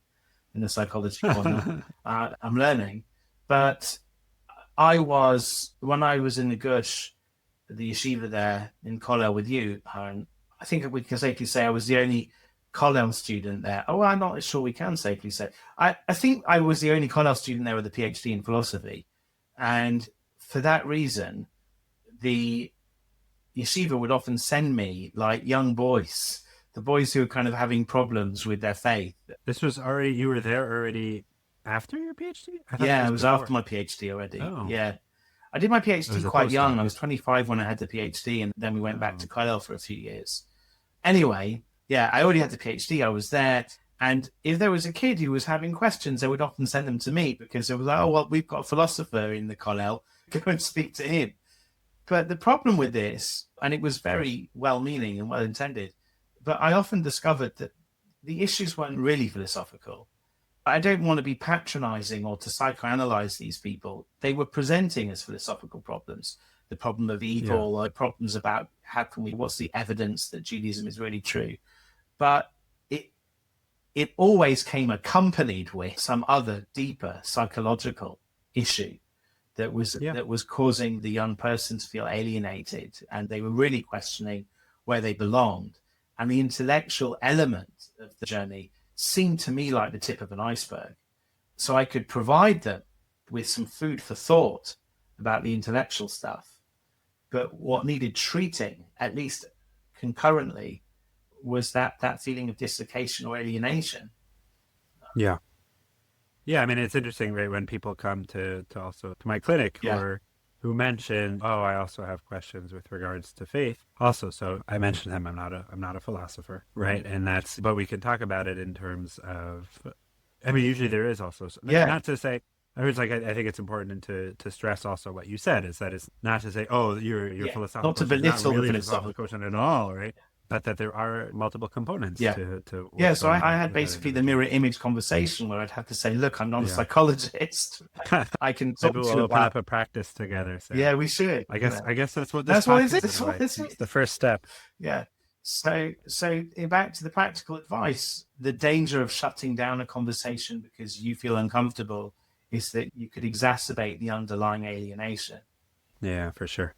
in the psychology corner. I'm learning, but when I was in the Gush, the yeshiva there in Kollel with you, Aaron, I think we can safely say I was the only Kollel student there. Oh, I'm not sure we can safely say. I think I was the only Kollel student there with a PhD in philosophy. And for that reason, the yeshiva would often send me like young boys, the boys who were kind of having problems with their faith. This was already, you were there already after your PhD? It was after my PhD already. Oh. Yeah. I did my PhD quite young. I was 25 when I had the PhD, and then we went back to Kollel for a few years. Anyway, I already had the PhD. I was there. And if there was a kid who was having questions, they would often send them to me because it was like, oh, well, we've got a philosopher in the Kollel. Go and speak to him. But the problem with this, and it was very well-meaning and well-intended, but I often discovered that the issues weren't really philosophical. I don't want to be patronizing or to psychoanalyze these people. They were presenting as philosophical problems. The problem of evil, or problems about what's the evidence that Judaism is really true. But it always came accompanied with some other deeper psychological issue that was causing the young person to feel alienated, and they were really questioning where they belonged. And the intellectual element of the journey seemed to me like the tip of an iceberg. So I could provide them with some food for thought about the intellectual stuff. But what needed treating, at least concurrently, was that feeling of dislocation or alienation. Yeah. Yeah, I mean, it's interesting, right, when people come to my clinic or who mention, oh, I also have questions with regards to faith. Also, so I mentioned them, I'm not a philosopher, right? And but we can talk about it in terms of, I mean, usually there is also, not to say, I think it's important to stress also what you said, is that it's not to say, oh, your philosophical not to belittle really the philosophical quotient at all, right? But that there are multiple components to so I had basically the mirror image conversation where I'd have to say, look, I'm not a psychologist. I can talk Maybe we'll open up a practice together. So. Yeah, we should. I guess that's what this is. It's the first step. Yeah. So back to the practical advice, the danger of shutting down a conversation because you feel uncomfortable is that you could exacerbate the underlying alienation. Yeah, for sure.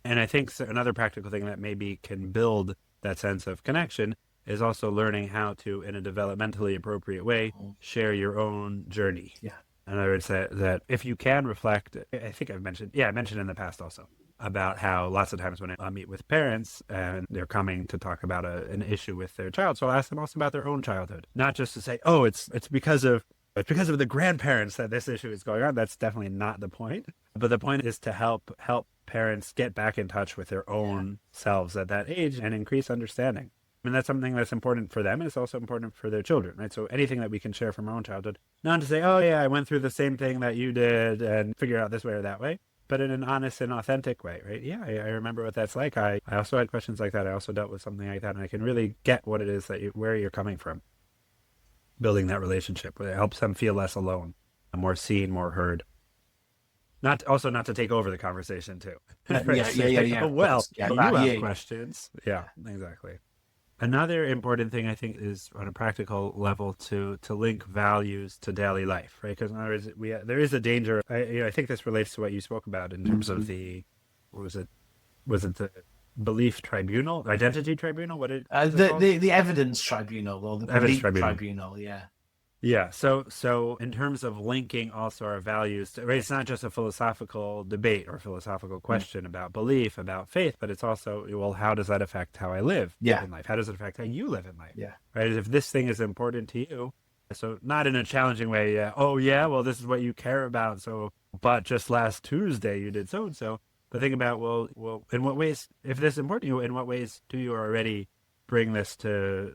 And I think another practical thing that maybe can build that sense of connection is also learning how to, in a developmentally appropriate way, share your own journey. Yeah. And I would say that if you can reflect, I think I mentioned in the past also, about how lots of times when I meet with parents and they're coming to talk about an issue with their child, so I'll ask them also about their own childhood. Not just to say, oh, it's because of the grandparents that this issue is going on. That's definitely not the point. But the point is to help parents get back in touch with their own selves at that age and increase understanding. I mean, that's something that's important for them, and it's also important for their children, right? So anything that we can share from our own childhood, not to say, oh yeah, I went through the same thing that you did and figure out this way or that way, but in an honest and authentic way, right? Yeah, I remember what that's like. I also had questions like that. I also dealt with something like that, and I can really get what it is where you're coming from. Building that relationship, it helps them feel less alone, more seen, more heard. Not to take over the conversation too. Yeah. Oh, well, you have questions. Yeah, exactly. Another important thing I think is on a practical level to link values to daily life, right? Because in other words, there is a danger. I think this relates to what you spoke about in terms of the, what was it? Was it the belief tribunal, identity tribunal. What is it called? The evidence tribunal or the Evidence belief tribunal. tribunal. Yeah. Yeah. So in terms of linking also our values, right? It's not just a philosophical debate or philosophical question about belief, about faith, but it's also, well, how does that affect how I live Yeah. in life? How does it affect how you live in life? Yeah. Right? If this thing is important to you, so not in a challenging way. Yeah. Oh yeah. Well, this is what you care about. So, but just last Tuesday you did so and so. But think about, well, in what ways, if this is important to you, in what ways do you already bring this to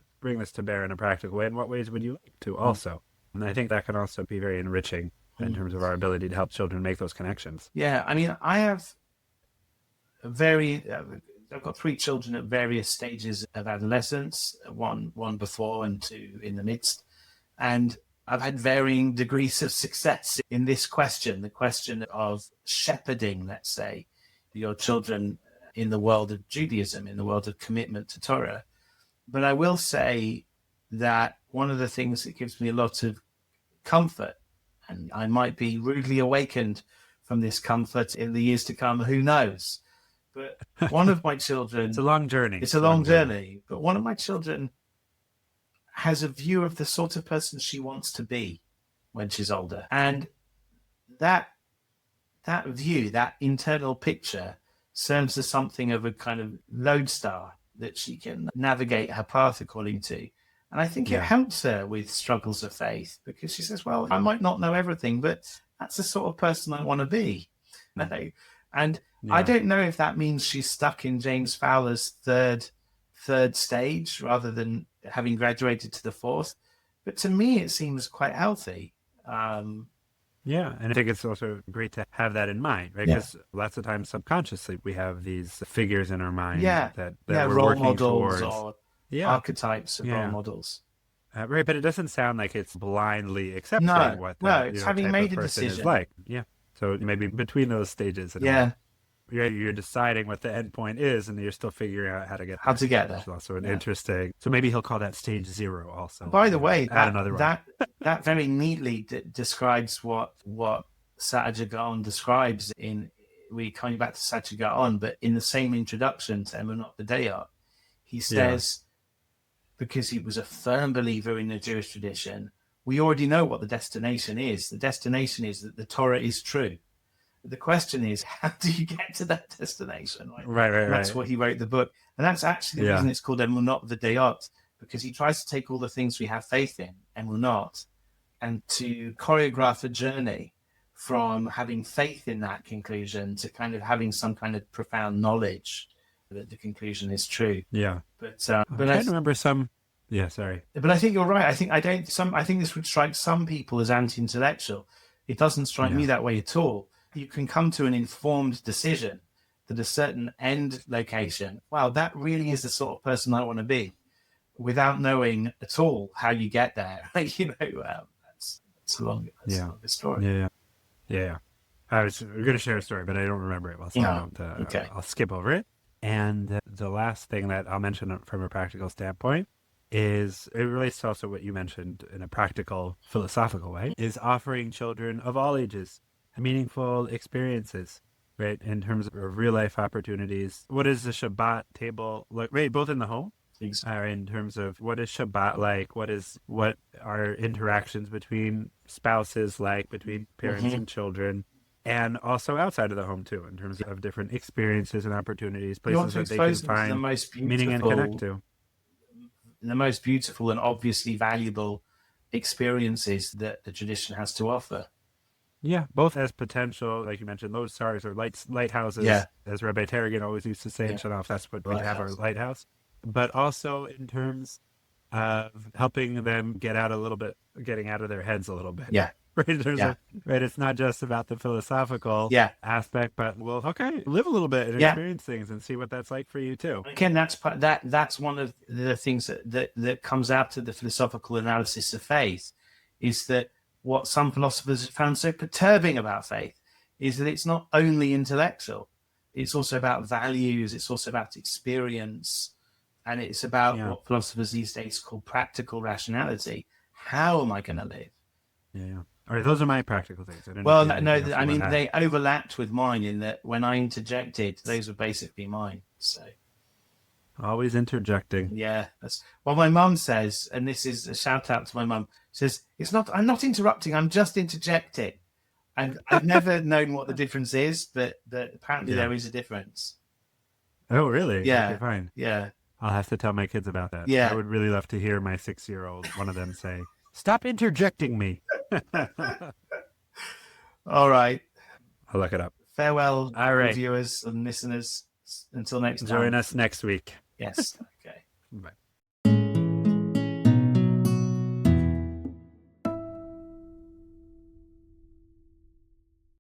bear in a practical way? In what ways would you like to also? And I think that can also be very enriching in terms of our ability to help children make those connections. Yeah. I mean, I have I've got 3 children at various stages of adolescence, one before and 2 in the midst. And I've had varying degrees of success in this question, the question of shepherding, let's say, your children in the world of Judaism, in the world of commitment to Torah. But I will say that one of the things that gives me a lot of comfort, and I might be rudely awakened from this comfort in the years to come, who knows? But one of my children... It's a long journey. It's a long journey. But one of my children has a view of the sort of person she wants to be when she's older. And that view, that internal picture, serves as something of a kind of lodestar that she can navigate her path according to. And I think it helps her with struggles of faith, because she says, well, I might not know everything, but that's the sort of person I want to be. And I don't know if that means she's stuck in James Fowler's third stage rather than having graduated to the 4th. But to me, it seems quite healthy. Yeah, and I think it's also great to have that in mind, right? Because lots of times subconsciously we have these figures in our mind that we're role working models towards. or archetypes of role models. Right, but it doesn't sound like it's blindly accepting what that it's having having type made of a person decision. is like. Yeah, so maybe between those stages, you're deciding what the end point is, and you're still figuring out how to get there. Which is also an interesting. So maybe he'll call that stage 0 also. By the way, that very neatly describes what Satya Gaon describes in. We coming back to Satya Gaon, but in the same introduction to Emunot B'Dayot, he says, because he was a firm believer in the Jewish tradition, we already know what the destination is. The destination is that the Torah is true. The question is, how do you get to that destination? Right. That's what he wrote the book. And that's actually the reason it's called Emunot V'Dayot, because he tries to take all the things we have faith in, Emunot, and to choreograph a journey from having faith in that conclusion to kind of having some kind of profound knowledge that the conclusion is true. Yeah. But I remember some... Yeah, sorry. But I think you're right. I think this would strike some people as anti-intellectual. It doesn't strike me that way at all. You can come to an informed decision that a certain end location, wow, that really is the sort of person I want to be, without knowing at all how you get there. That's a long story. Yeah. I was going to share a story, but I don't remember it well, so I'll skip over it. And the last thing that I'll mention from a practical standpoint is, it relates to also what you mentioned in a practical, philosophical way, is offering children of all ages meaningful experiences, right? In terms of real life opportunities. What is the Shabbat table look, right? Both in the home, in terms of what is Shabbat like? What are interactions between spouses like, between parents and children, and also outside of the home too, in terms of different experiences and opportunities, places that they can find meaning and connect to. The most beautiful and obviously valuable experiences that the tradition has to offer. Yeah, both as potential, like you mentioned, lodestars or lighthouses, as Rabbi Tarragon always used to say in Shanoff, that's what we have, our lighthouse. But also in terms of helping them getting out of their heads a little bit. Yeah. Right, it's not just about the philosophical aspect, but live a little bit and experience things and see what that's like for you too. Again, that's one of the things that comes out of the philosophical analysis of faith, is that what some philosophers have found so perturbing about faith is that it's not only intellectual, it's also about values, it's also about experience, and it's about what philosophers these days call practical rationality. How am I going to live? Yeah. All right, those are my practical things. They overlapped with mine in that when I interjected, those were basically mine. So Always interjecting. Yeah, that's well. My mum says, and this is a shout out to my mum. Says it's not. I'm not interrupting. I'm just interjecting. And I've never known what the difference is, but apparently there is a difference. Oh, really? Yeah, Okay, fine. yeah, I'll have to tell my kids about that. yeah. I would really love to hear my 6-year-old, one of them say, "Stop interjecting me." All right. I'll look it up. Farewell, All right. viewers and listeners. Until next time. Join us next week. Yes. Okay. Bye.